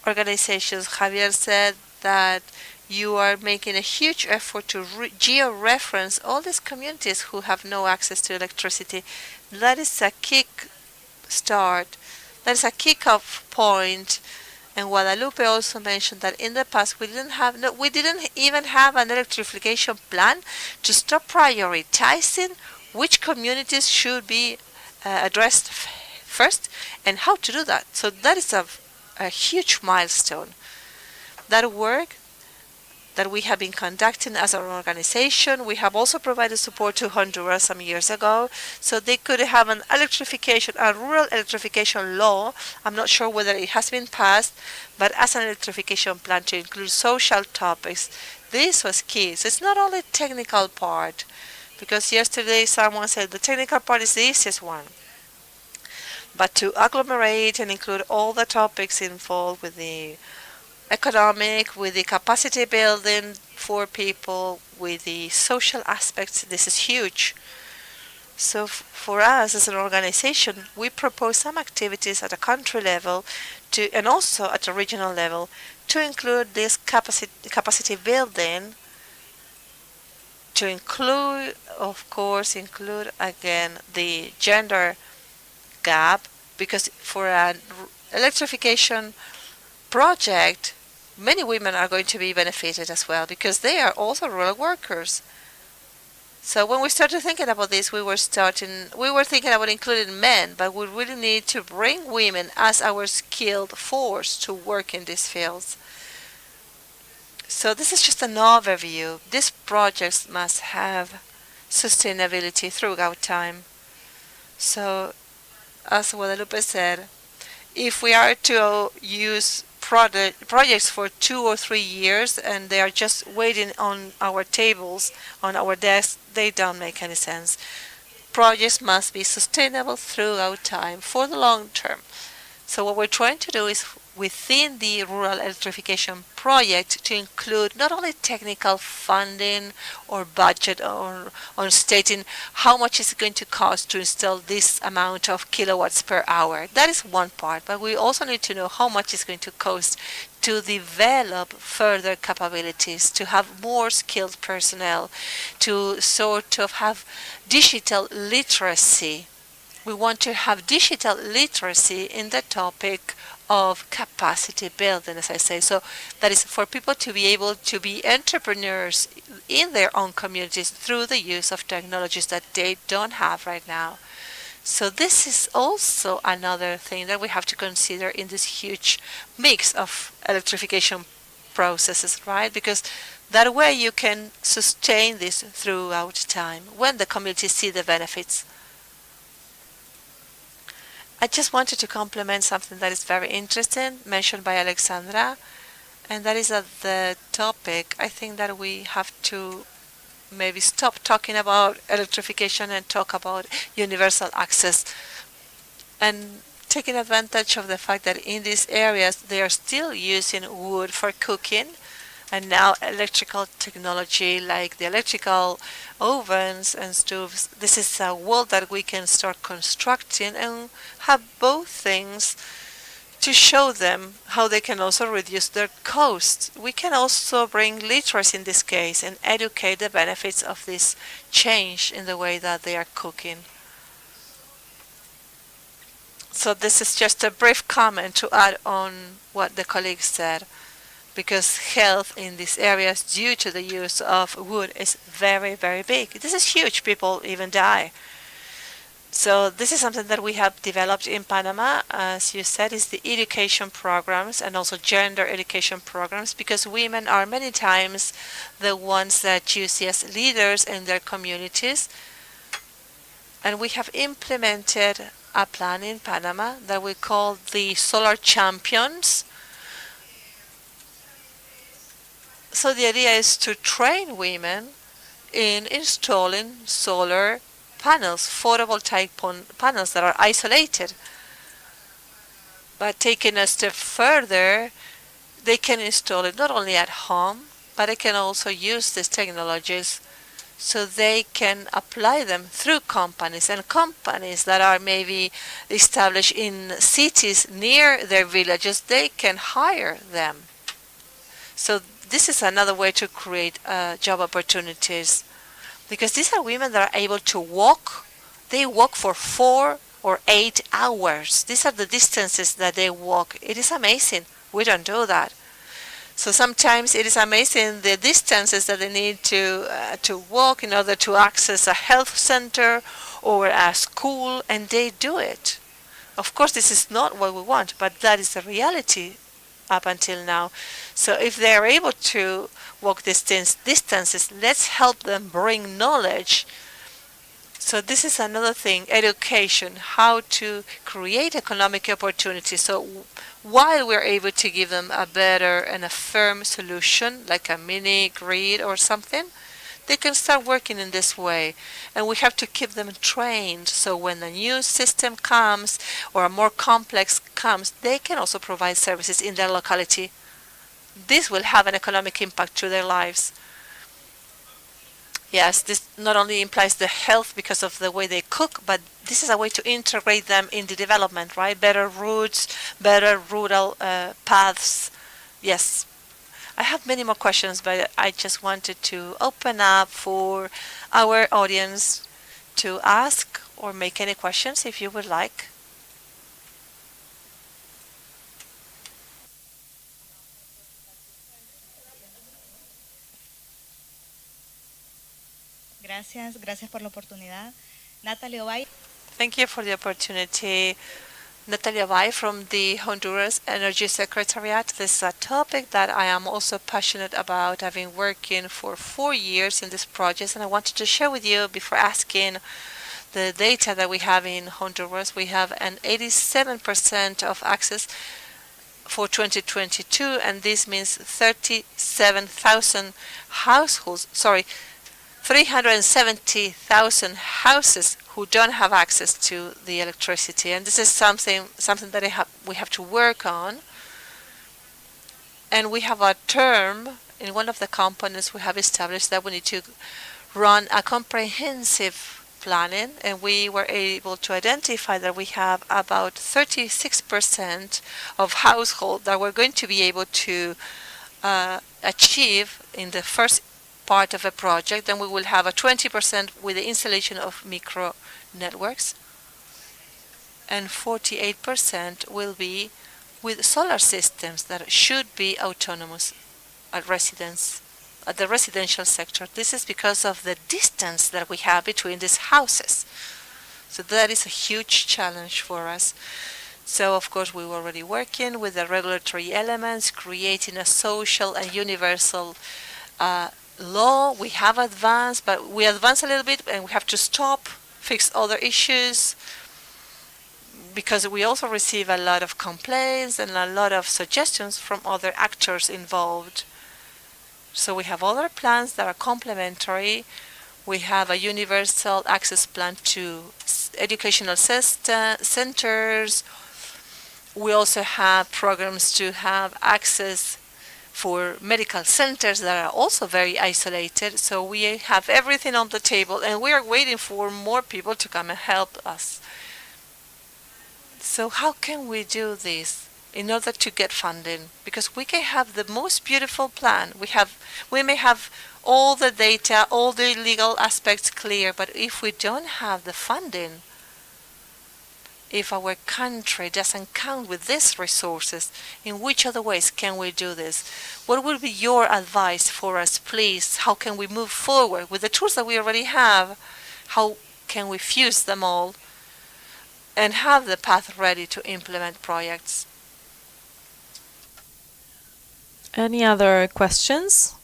organizations. Javier said that you are making a huge effort to geo-reference all these communities who have no access to electricity. That is a kick start. That is a kick-off point. And Guadalupe also mentioned that in the past we didn't even have an electrification plan to stop prioritizing which communities should be addressed first and how to do that. So that is a huge milestone. That work that we have been conducting as an organization. We have also provided support to Honduras some years ago, so they could have an electrification, a rural electrification law. I'm not sure whether it has been passed, but as an electrification plan to include social topics, this was key. So it's not only technical part, because yesterday someone said the technical part is the easiest one. But to agglomerate and include all the topics involved with the economic, with the capacity building for people, with the social aspects, this is huge. So for us as an organization, we propose some activities at a country level and also at a regional level to include this capacity building, to include, of course, again the gender gap, because for an electrification project, many women are going to be benefited as well because they are also rural workers. So when we started thinking about this, we were thinking about including men, but we really need to bring women as our skilled force to work in these fields. So this is just an overview. These projects must have sustainability throughout time. So as Guadalupe said, if we are to use projects for 2 or 3 years and they are just waiting on our tables, on our desks, they don't make any sense. Projects must be sustainable throughout time for the long term. So what we're trying to do is within the rural electrification project to include not only technical funding or budget or on stating how much is it going to cost to install this amount of kilowatts per hour. That is one part, but we also need to know how much it's going to cost to develop further capabilities, to have more skilled personnel, to sort of have digital literacy. We want to have digital literacy in the topic of capacity building, as I say. So that is for people to be able to be entrepreneurs in their own communities through the use of technologies that they don't have right now. So this is also another thing that we have to consider in this huge mix of electrification processes, right? Because that way you can sustain this throughout time when the communities see the benefits. I just wanted to complement something that is very interesting, mentioned by Alexandra, and that is that the topic, I think that we have to maybe stop talking about electrification and talk about universal access, and taking advantage of the fact that in these areas they are still using wood for cooking, and now electrical technology like the electrical ovens and stoves. This is a world that we can start constructing and have both things to show them how they can also reduce their costs. We can also bring literacy in this case and educate the benefits of this change in the way that they are cooking. So this is just a brief comment to add on what the colleague said, because health in these areas due to the use of wood is very, very big. This is huge. People even die. So this is something that we have developed in Panama, as you said, is the education programs and also gender education programs, because women are many times the ones that you see as leaders in their communities. And we have implemented a plan in Panama that we call the Solar Champions. So the idea is to train women in installing solar panels, photovoltaic panels that are isolated. But taking a step further, they can install it not only at home, but they can also use these technologies so they can apply them through companies, and companies that are maybe established in cities near their villages, they can hire them. So this is another way to create job opportunities, because these are women that are able to walk. They walk for 4 or 8 hours. These are the distances that they walk. It is amazing. We don't do that. So sometimes it is amazing the distances that they need to walk in order to access a health center or a school, and they do it. Of course, this is not what we want, but that is the reality up until now. So if they're able to walk distances, let's help them bring knowledge. So this is another thing, education, how to create economic opportunity. So while we're able to give them a better and a firm solution, like a mini grid or something, they can start working in this way. And we have to keep them trained, so when a new system comes or a more complex comes, they can also provide services in their locality. This will have an economic impact to their lives. Yes, this not only implies the health because of the way they cook, but this is a way to integrate them in the development, right? Better routes, better rural paths. Yes. I have many more questions, but I just wanted to open up for our audience to ask or make any questions if you would like. Gracias por la oportunidad. Natalie Obay. Thank you for the opportunity. Natalia Vai from the Honduras Energy Secretariat. This is a topic that I am also passionate about. I've been working for 4 years in this project, and I wanted to share with you before asking the data that we have in Honduras. We have an 87% of access for 2022, and this means 37,000 households, 370,000 houses who don't have access to the electricity, and this is something that we have to work on. And we have a term in one of the components we have established that we need to run a comprehensive planning, and we were able to identify that we have about 36% of households that we're going to be able to achieve in the first part of a project. Then we will have a 20% with the installation of micro networks, and 48% will be with solar systems that should be autonomous at the residential sector. This is because of the distance that we have between these houses. So that is a huge challenge for us. So of course we were already working with the regulatory elements, creating a social and universal law. We have advanced, but we advance a little bit and we have to stop, fix other issues, because we also receive a lot of complaints and a lot of suggestions from other actors involved. So we have other plans that are complementary. We have a universal access plan to educational centers. We also have programs to have access for medical centers that are also very isolated. So we have everything on the table, and we are waiting for more people to come and help us. So how can we do this in order to get funding? Because we can have the most beautiful plan. We may have all the data, all the legal aspects clear, but if we don't have the funding, if our country doesn't count with these resources, in which other ways can we do this? What would be your advice for us, please? How can we move forward with the tools that we already have? How can we fuse them all and have the path ready to implement projects? Any other questions?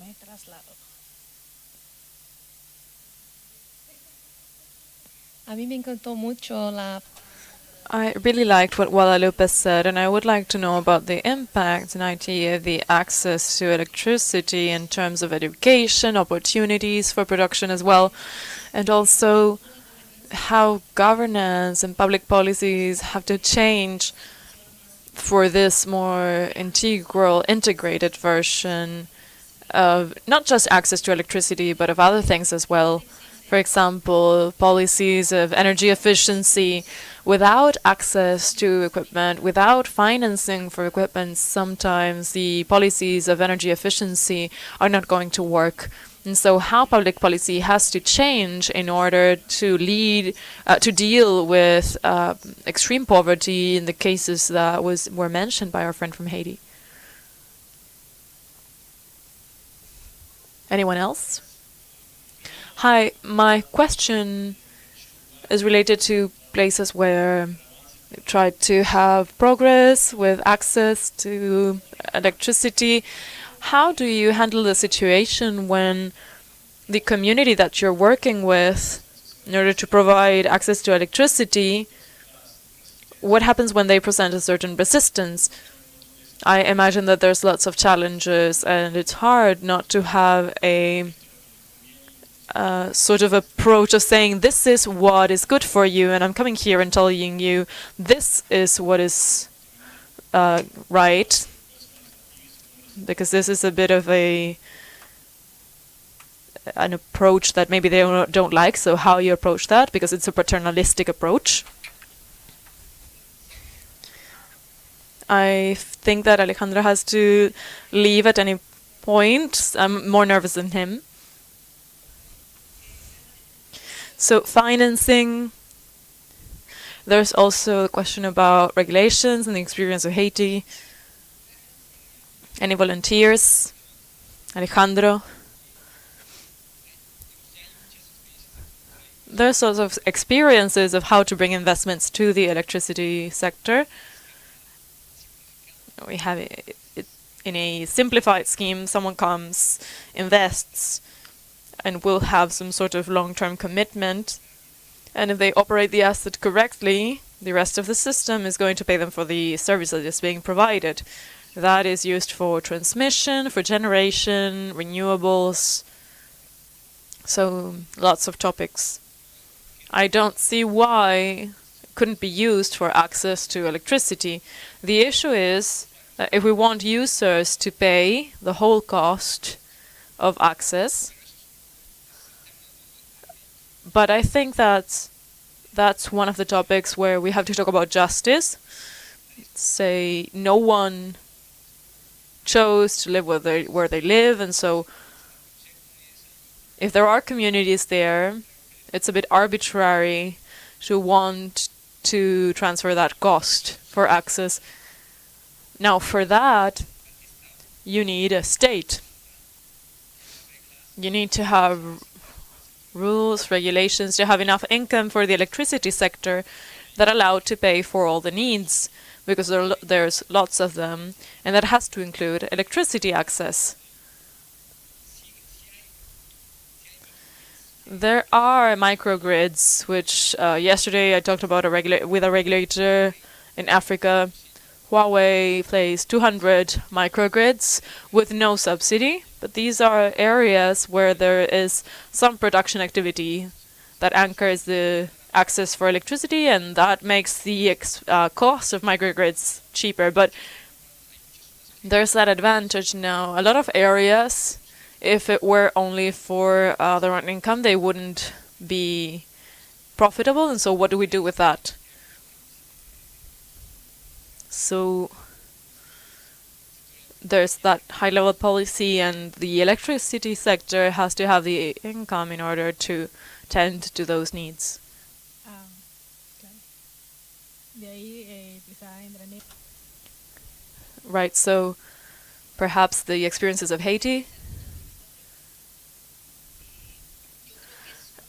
Me traslado. A mí me encantó mucho la. I really liked what Guadalupe said, and I would like to know about the impact in IT of the access to electricity in terms of education, opportunities for production as well, and also how governance and public policies have to change for this more integrated version of not just access to electricity, but of other things as well. For example, policies of energy efficiency. Without access to equipment, without financing for equipment, sometimes the policies of energy efficiency are not going to work. And so how public policy has to change in order to deal with extreme poverty in the cases that were mentioned by our friend from Haiti. Anyone else? Hi, my question is related to places where They tried to have progress with access to electricity. How do you handle the situation when the community that you're working with, in order to provide access to electricity, what happens when they present a certain resistance? I imagine that there's lots of challenges, and it's hard not to have a sort of approach of saying, this is what is good for you, and I'm coming here and telling you this is what is right, because this is a bit of an approach that maybe they don't like. So how you approach that, because it's a paternalistic approach. I think that Alejandro has to leave at any point. I'm more nervous than him. So financing. There's also a question about regulations and the experience of Haiti. Any volunteers? Alejandro? There's sort of experiences of how to bring investments to the electricity sector. We have it in a simplified scheme. Someone comes, invests, and will have some sort of long-term commitment. And if they operate the asset correctly, the rest of the system is going to pay them for the service that is being provided. That is used for transmission, for generation, renewables. So lots of topics. I don't see why it couldn't be used for access to electricity. The issue is that if we want users to pay the whole cost of access, but I think that's one of the topics where we have to talk about justice. Say no one chose to live where they live, and so if there are communities there, it's a bit arbitrary to want to transfer that cost for access. Now, for that, you need a state. You need to have rules, regulations, to have enough income for the electricity sector that allow to pay for all the needs, because there's lots of them, and that has to include electricity access. There are microgrids, which yesterday I talked about with a regulator in Africa. Huawei plays 200 microgrids with no subsidy, but these are areas where there is some production activity that anchors the access for electricity, and that makes the cost of microgrids cheaper. But there's that advantage now. A lot of areas, if it were only for their own income, they wouldn't be profitable, and so what do we do with that? So there's that high-level policy, and the electricity sector has to have the income in order to tend to those needs. Right, so perhaps the experiences of Haiti.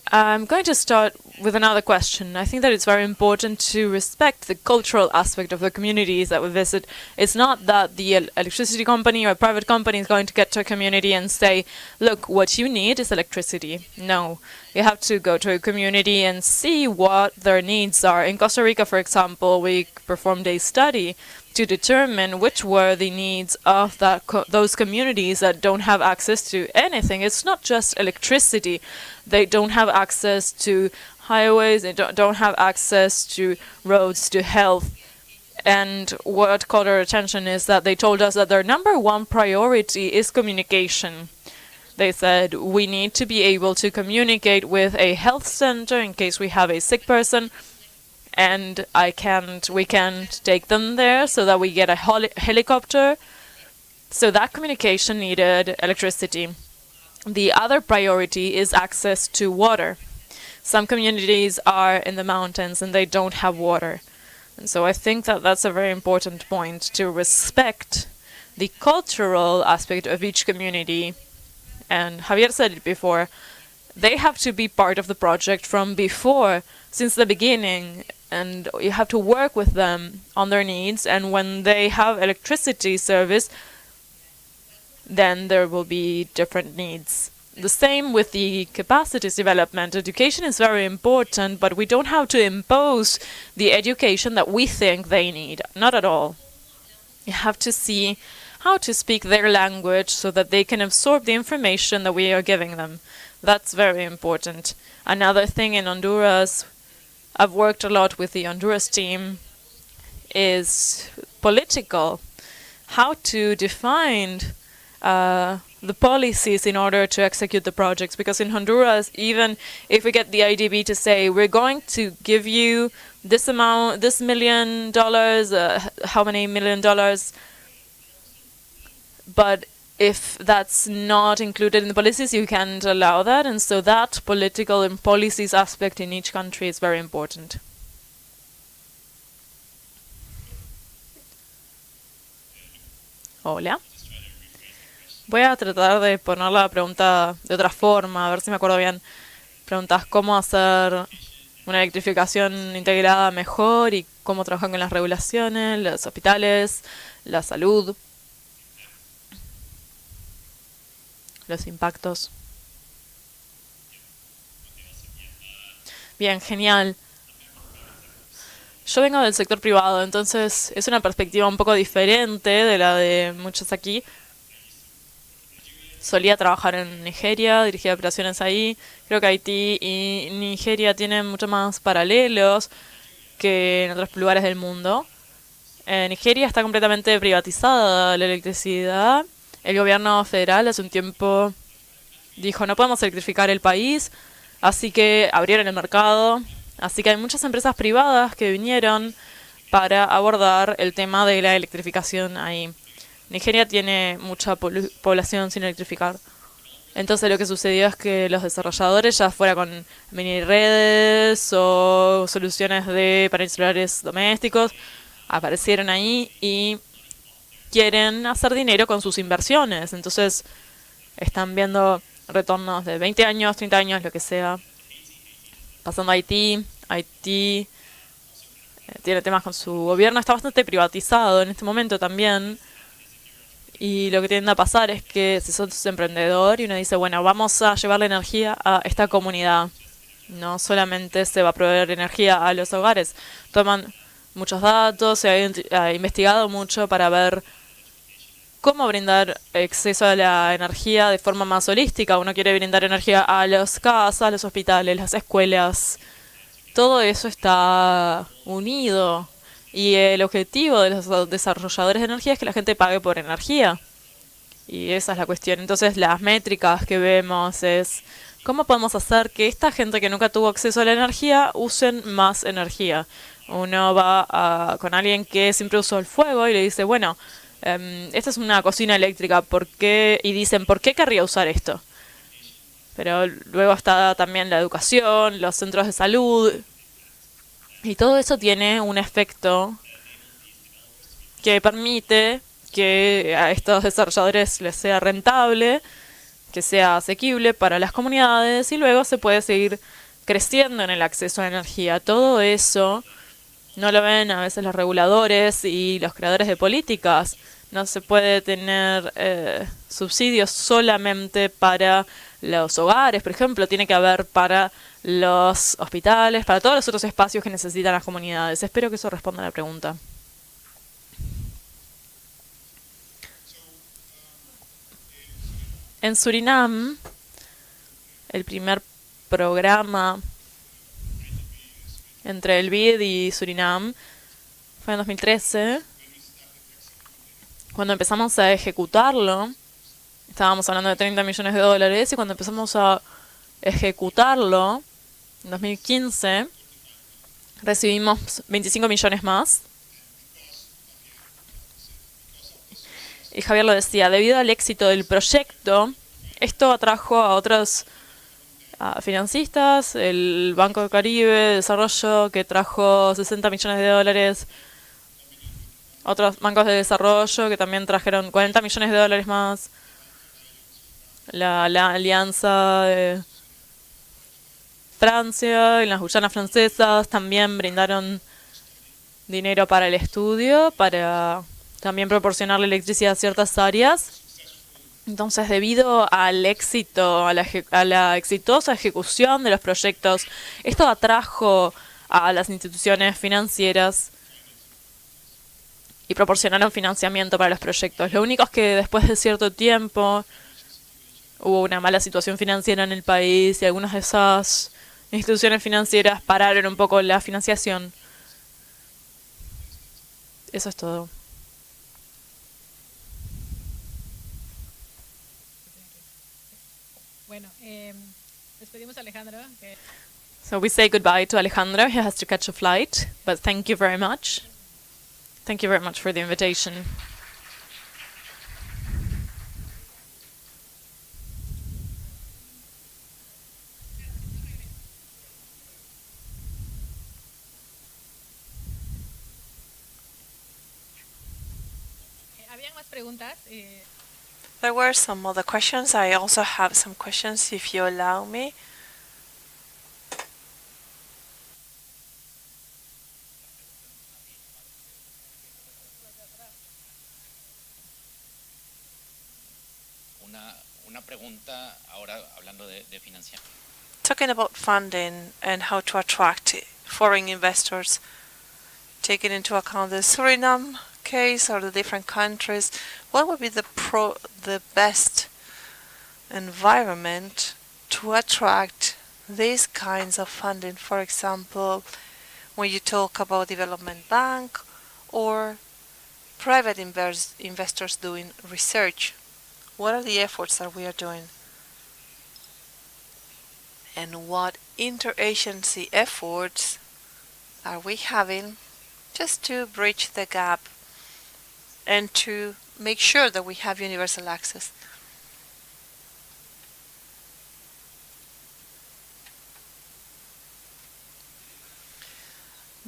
I'm going to start with another question. I think that it's very important to respect the cultural aspect of the communities that we visit. It's not that the electricity company or a private company is going to get to a community and say, look, what you need is electricity. No, you have to go to a community and see what their needs are. In Costa Rica, for example, we performed a study to determine which were the needs of those communities that don't have access to anything. It's not just electricity. They don't have access to highways, they don't have access to roads, to health. And what caught our attention is that they told us that their number one priority is communication. They said, we need to be able to communicate with a health center in case we have a sick person, and we can't take them there, so that we get a helicopter. So that communication needed electricity. The other priority is access to water. Some communities are in the mountains and they don't have water. And so I think that that's a very important point, to respect the cultural aspect of each community. And Javier said it before, they have to be part of the project from before, since the beginning. and you have to work with them on their needs, and when they have electricity service, then there will be different needs. The same with the capacities development. Education is very important, but we don't have to impose the education that we think they need. Not at all. You have to see how to speak their language so that they can absorb the information that we are giving them. That's very important. Another thing in Honduras, I've worked a lot with the Honduras team, is political. How to define the policies in order to execute the projects. Because in Honduras, even if we get the IDB to say, we're going to give you this amount, this $1 million, how many $1 million, but if that's not included in the policies, you can't allow that. And so that political and policies aspect in each country is very important. Hola. Voy a tratar de poner la pregunta de otra forma, a ver si me acuerdo bien. Preguntas cómo hacer una electrificación integrada mejor y cómo trabajar con las regulaciones, los hospitales, la salud, los impactos. Bien, genial. Yo vengo del sector privado, entonces es una perspectiva un poco diferente de la de muchos aquí. Solía trabajar en Nigeria, dirigía operaciones ahí. Creo que Haití y Nigeria tienen mucho más paralelos que en otros lugares del mundo. En Nigeria está completamente privatizada la electricidad. El gobierno federal hace un tiempo dijo, no podemos electrificar el país, así que abrieron el mercado. Así que hay muchas empresas privadas que vinieron para abordar el tema de la electrificación ahí. Nigeria tiene mucha población sin electrificar. Entonces lo que sucedió es que los desarrolladores, ya fuera con mini redes o soluciones de paneles solares domésticos, aparecieron ahí y quieren hacer dinero con sus inversiones. Entonces están viendo retornos de 20 años, 30 años, lo que sea. Pasando a Haití. Haití tiene temas con su gobierno. Está bastante privatizado en este momento también. Y lo que tiende a pasar es que si sos emprendedor y uno dice, bueno, vamos a llevar la energía a esta comunidad. No solamente se va a proveer energía a los hogares. Toman muchos datos, se ha investigado mucho para ver cómo brindar acceso a la energía de forma más holística. Uno quiere brindar energía a las casas, a los hospitales, las escuelas. Todo eso está unido. Y el objetivo de los desarrolladores de energía es que la gente pague por energía. Y esa es la cuestión. Entonces las métricas que vemos es cómo podemos hacer que esta gente que nunca tuvo acceso a la energía usen más energía. Uno va con alguien que siempre usó el fuego y le dice, bueno, esta es una cocina eléctrica, ¿por qué? Y dicen, ¿por qué querría usar esto? Pero luego está también la educación, los centros de salud. Y todo eso tiene un efecto que permite que a estos desarrolladores les sea rentable, que sea asequible para las comunidades y luego se puede seguir creciendo en el acceso a energía. Todo eso no lo ven a veces los reguladores y los creadores de políticas. No se puede tener subsidios solamente para los hogares, por ejemplo. Tiene que haber para los hospitales, para todos los otros espacios que necesitan las comunidades. Espero que eso responda a la pregunta. En Surinam, el primer programa entre el BID y Surinam fue en 2013. Cuando empezamos a ejecutarlo, estábamos hablando de $30 millones, y cuando empezamos a ejecutarlo, en 2015, recibimos 25 millones más. Y Javier lo decía, debido al éxito del proyecto, esto atrajo a otros financistas, el Banco del Caribe de Desarrollo, que trajo $60 millones, otros bancos de desarrollo que también trajeron $40 millones más, la alianza de Francia, en las Guyanas francesas, también brindaron dinero para el estudio, para también proporcionarle electricidad a ciertas áreas. Entonces, debido al éxito, a la exitosa ejecución de los proyectos, esto atrajo a las instituciones financieras y proporcionaron financiamiento para los proyectos. Lo único es que después de cierto tiempo hubo una mala situación financiera en el país y algunas de esas instituciones financieras pararon un poco la financiación. Eso es todo. Bueno, despedimos a Alejandro. So we say goodbye to Alejandro. He has to catch a flight, but thank you very much. Thank you very much for the invitation. Habían más preguntas. There were some other questions. I also have some questions, if you allow me. Una pregunta ahora hablando de financiación. Talking about funding and how to attract foreign investors, taking into account the Suriname case or the different countries, what would be the best environment to attract these kinds of funding? For example, when you talk about development bank or private investors doing research, what are the efforts that we are doing? And what interagency efforts are we having just to bridge the gap and to make sure that we have universal access?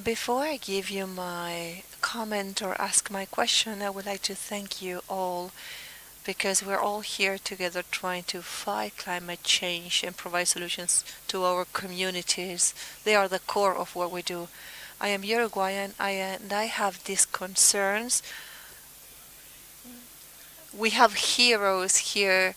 Before I give you my comment or ask my question, I would like to thank you all, because we're all here together trying to fight climate change and provide solutions to our communities. They are the core of what we do. I am Uruguayan and I have these concerns. We have heroes here.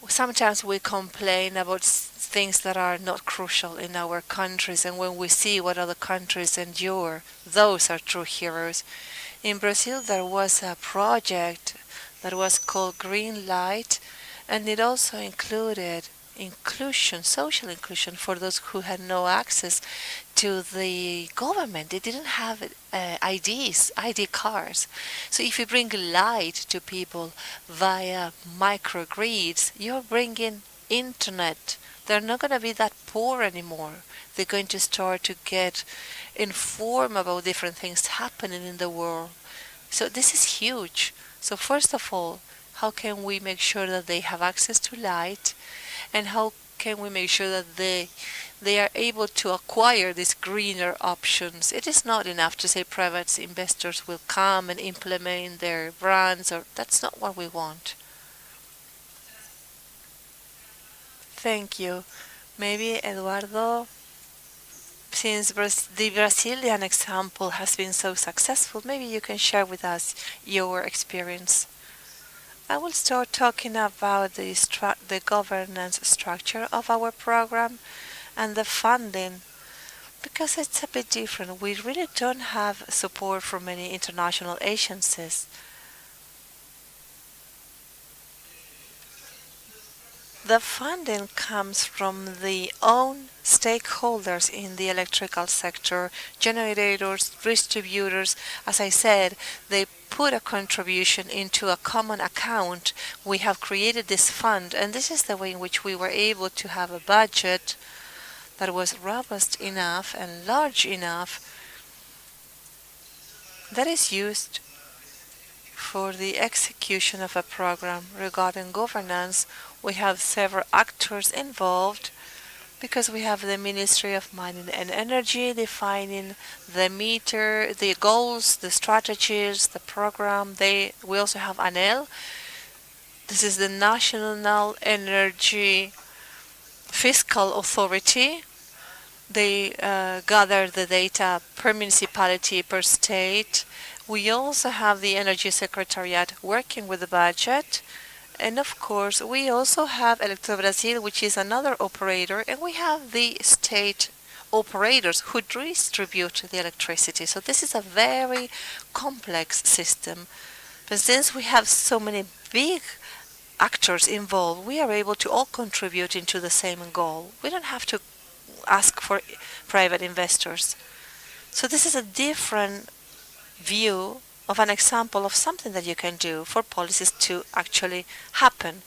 Sometimes we complain about things that are not crucial in our countries, and when we see what other countries endure, those are true heroes. In Brazil there was a project that was called Green Light, and it also included inclusion, social inclusion for those who had no access to the government. They didn't have ID cards. So if you bring light to people via microgrids, you're bringing internet. They're not going to be that poor anymore. They're going to start to get informed about different things happening in the world. So this is huge. So first of all, how can we make sure that they have access to light, and how can we make sure that they are able to acquire these greener options? It is not enough to say private investors will come and implement their brands, or that's not what we want. Thank you. Maybe Eduardo, since the Brazilian example has been so successful, maybe you can share with us your experience. I will start talking about the governance structure of our program and the funding, because it's a bit different. We really don't have support from many international agencies. The funding comes from the own stakeholders in the electrical sector, generators, distributors. As I said, they put a contribution into a common account. We have created this fund, and this is the way in which we were able to have a budget that was robust enough and large enough that is used for the execution of a program. Regarding governance, we have several actors involved, because we have the Ministry of Mining and Energy defining the meter, the goals, the strategies, the program. We also have ANEL. This is the National Energy Fiscal Authority. They gather the data per municipality, per state. We also have the Energy Secretariat working with the budget. And of course, we also have Brazil, which is another operator, and we have the state operators who distribute the electricity. So this is a very complex system. But since we have so many big actors involved, we are able to all contribute into the same goal. We don't have to ask for private investors. So this is a different view of an example of something that you can do for policies to actually happen.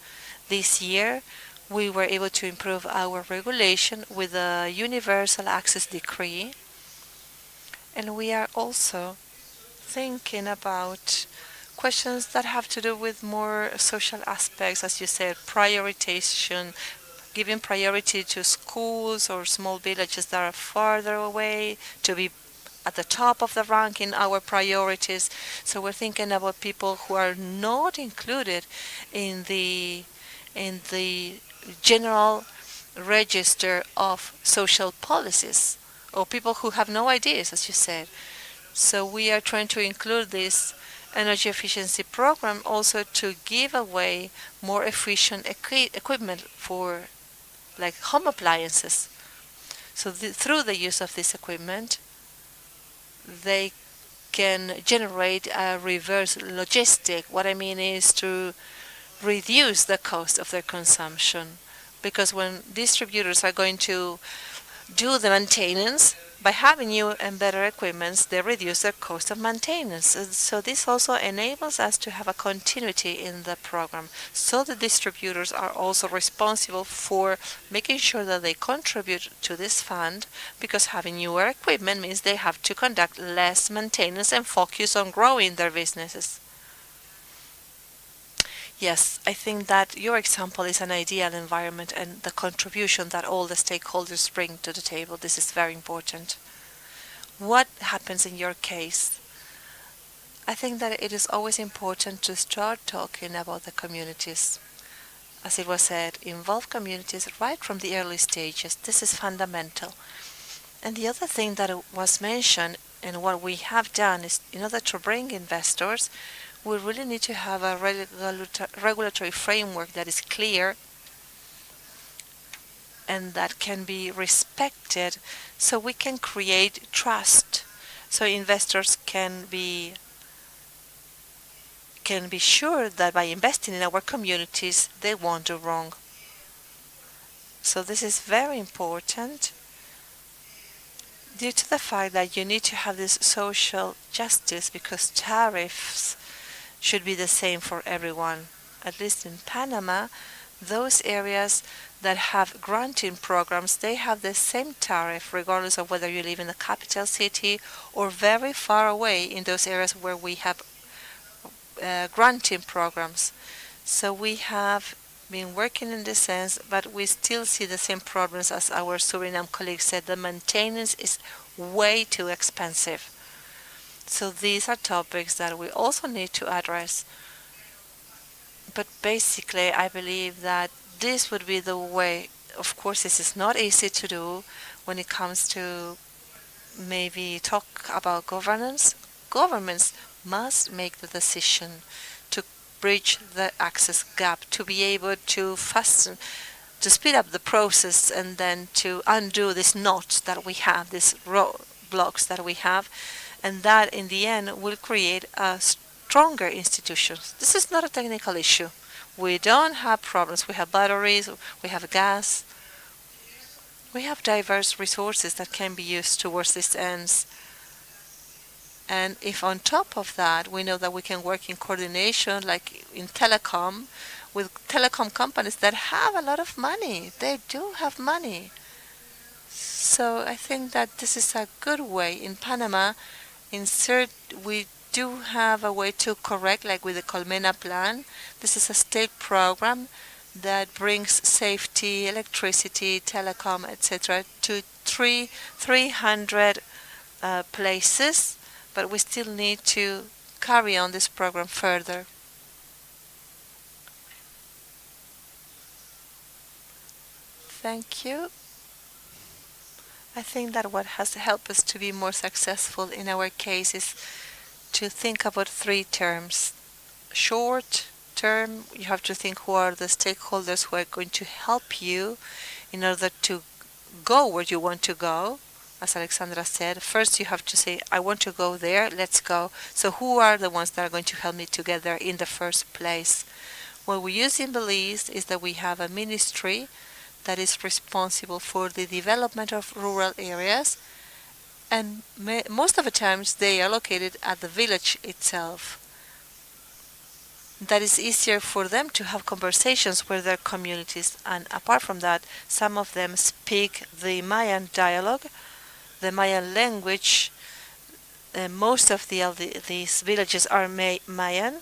This year, we were able to improve our regulation with a universal access decree, and we are also thinking about questions that have to do with more social aspects, as you said, prioritization, giving priority to schools or small villages that are farther away to be at the top of the rank in our priorities. So we're thinking about people who are not included in the general register of social policies, or people who have no ideas, as you said. So we are trying to include this energy efficiency program also to give away more efficient equipment for like home appliances. So through the use of this equipment, they can generate a reverse logistic. What I mean is to reduce the cost of their consumption. Because when distributors are going to do the maintenance, by having new and better equipment, they reduce their cost of maintenance. And so this also enables us to have a continuity in the program. So the distributors are also responsible for making sure that they contribute to this fund, because having newer equipment means they have to conduct less maintenance and focus on growing their businesses. Yes, I think that your example is an ideal environment, and the contribution that all the stakeholders bring to the table, this is very important. What happens in your case? I think that it is always important to start talking about the communities. As it was said, involve communities right from the early stages. This is fundamental. And the other thing that was mentioned and what we have done is, in order to bring investors, we really need to have a regulatory framework that is clear and that can be respected, so we can create trust, so investors can be sure that by investing in our communities they won't do wrong. So this is very important due to the fact that you need to have this social justice, because tariffs should be the same for everyone. At least in Panama, those areas that have granting programs, they have the same tariff regardless of whether you live in the capital city or very far away in those areas where we have granting programs. So we have been working in this sense, but we still see the same problems as our Suriname colleague said. The maintenance is way too expensive. So these are topics that we also need to address. But basically, I believe that this would be the way. Of course, this is not easy to do when it comes to maybe talk about governance. Governments must make the decision to bridge the access gap, to be able to fasten, to speed up the process, and then to undo this knot that we have, these roadblocks that we have, and that in the end will create a stronger institutions. This is not a technical issue. We don't have problems. We have batteries, we have gas, we have diverse resources that can be used towards these ends. And if on top of that we know that we can work in coordination, like in telecom, with telecom companies that have a lot of money, they do have money. So I think that this is a good way. In Panama, we do have a way to correct, like with the Colmena plan. This is a state program that brings safety, electricity, telecom, etc. to 300 places, but we still need to carry on this program further. Thank you. I think that what has helped us to be more successful in our case is to think about three terms. Short term, you have to think who are the stakeholders who are going to help you in order to go where you want to go. As Alexandra said, first you have to say, I want to go there, let's go. So who are the ones that are going to help me to get there in the first place? What we use in Belize is that we have a ministry that is responsible for the development of rural areas, and most of the times they are located at the village itself. That is easier for them to have conversations with their communities, and apart from that, some of them speak the Mayan dialogue, the Mayan language. Most of these villages are Mayan,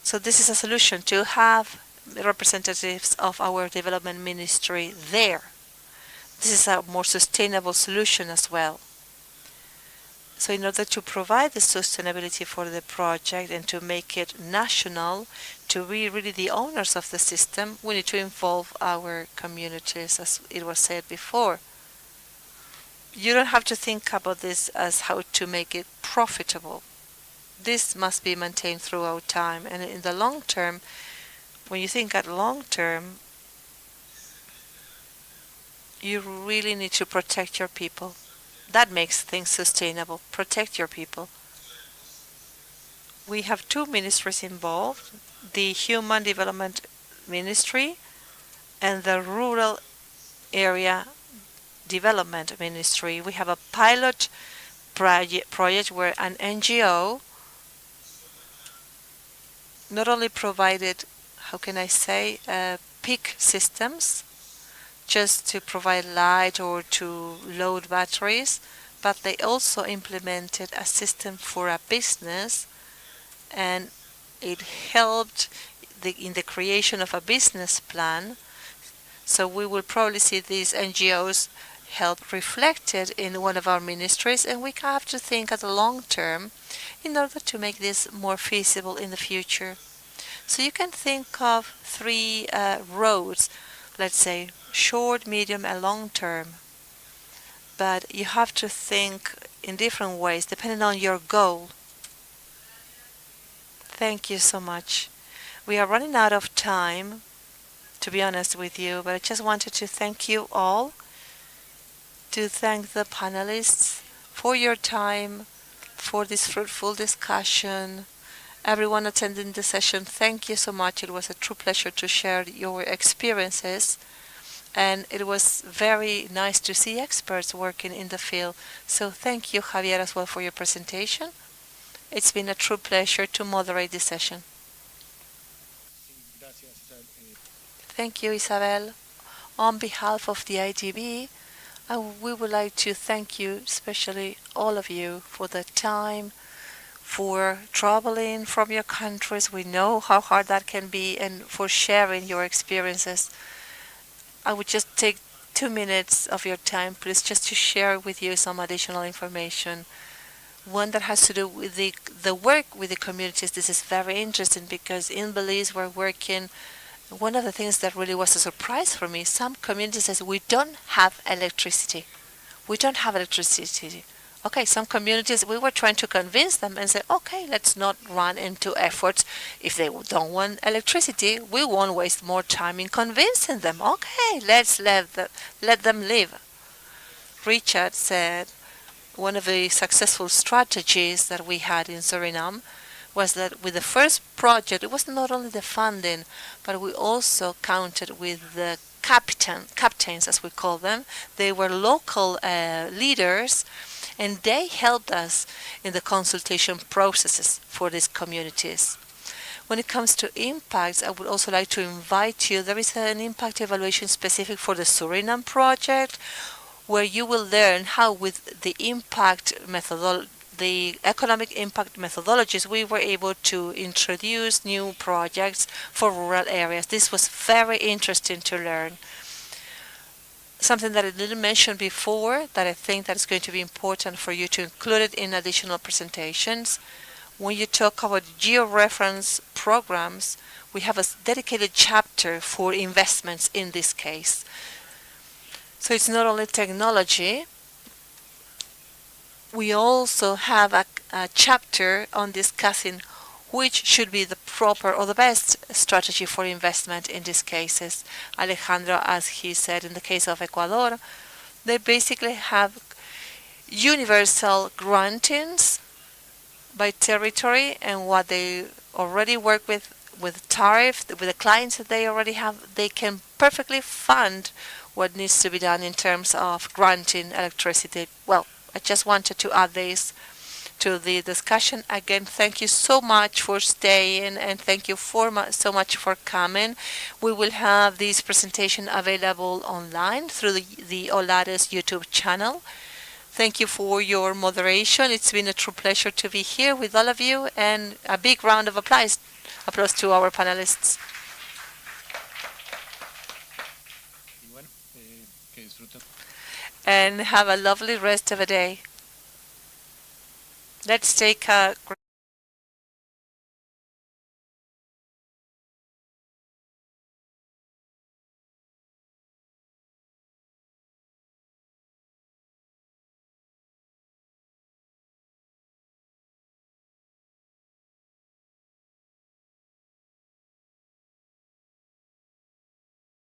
so this is a solution to have representatives of our development ministry there. This is a more sustainable solution as well. So in order to provide the sustainability for the project and to make it national, to be really the owners of the system, we need to involve our communities, as it was said before. You don't have to think about this as how to make it profitable. This must be maintained throughout time. And in the long term, when you think at long term, you really need to protect your people. That makes things sustainable. Protect your people. We have two ministries involved, the Human Development Ministry and the Rural Area Development Ministry. We have a pilot project where an NGO not only provided, how can I say, peak systems, just to provide light or to load batteries, but they also implemented a system for a business, and it helped in the creation of a business plan. So we will probably see these NGOs help reflected in one of our ministries, and we have to think at the long term in order to make this more feasible in the future. So you can think of three roads, let's say short, medium, and long term. But you have to think in different ways depending on your goal. Thank you so much. We are running out of time, to be honest with you, but I just wanted to thank you all, to thank the panelists for your time, for this fruitful discussion. Everyone attending the session, thank you so much. It was a true pleasure to share your experiences. And it was very nice to see experts working in the field. So thank you, Javier, as well for your presentation. It's been a true pleasure to moderate this session. Thank you, Isabel. On behalf of the IDB, we would like to thank you, especially all of you, for the time, for traveling from your countries. We know how hard that can be, and for sharing your experiences. I would just take 2 minutes of your time, please, just to share with you some additional information. One that has to do with the work with the communities. This is very interesting because in Belize we're working. One of the things that really was a surprise for me, some communities says we don't have electricity. We don't have electricity. Okay, some communities, we were trying to convince them and say, okay, let's not run into efforts. If they don't want electricity, we won't waste more time in convincing them. Okay, let's let them live. Richard said one of the successful strategies that we had in Suriname was that with the first project, it was not only the funding, but we also counted with the captains, as we call them. They were local leaders, and they helped us in the consultation processes for these communities. When it comes to impacts, I would also like to invite you. There is an impact evaluation specific for the Suriname project, where you will learn how with the the economic impact methodologies, we were able to introduce new projects for rural areas. This was very interesting to learn. Something that I didn't mention before that I think that is going to be important for you to include it in additional presentations. When you talk about georeference programs, we have a dedicated chapter for investments in this case. So it's not only technology, we also have a chapter on discussing which should be the proper or the best strategy for investment in these cases. Alejandro, as he said, in the case of Ecuador, they basically have universal grantings by territory, and what they already work with tariff, with the clients that they already have, they can perfectly fund what needs to be done in terms of granting electricity. Well, I just wanted to add this to the discussion. Again, thank you so much for staying, and thank you so much for coming. We will have this presentation available online through the Olares YouTube channel. Thank you for your moderation. It's been a true pleasure to be here with all of you, and a big round of applause to our panelists. And have a lovely rest of the day. Let's take a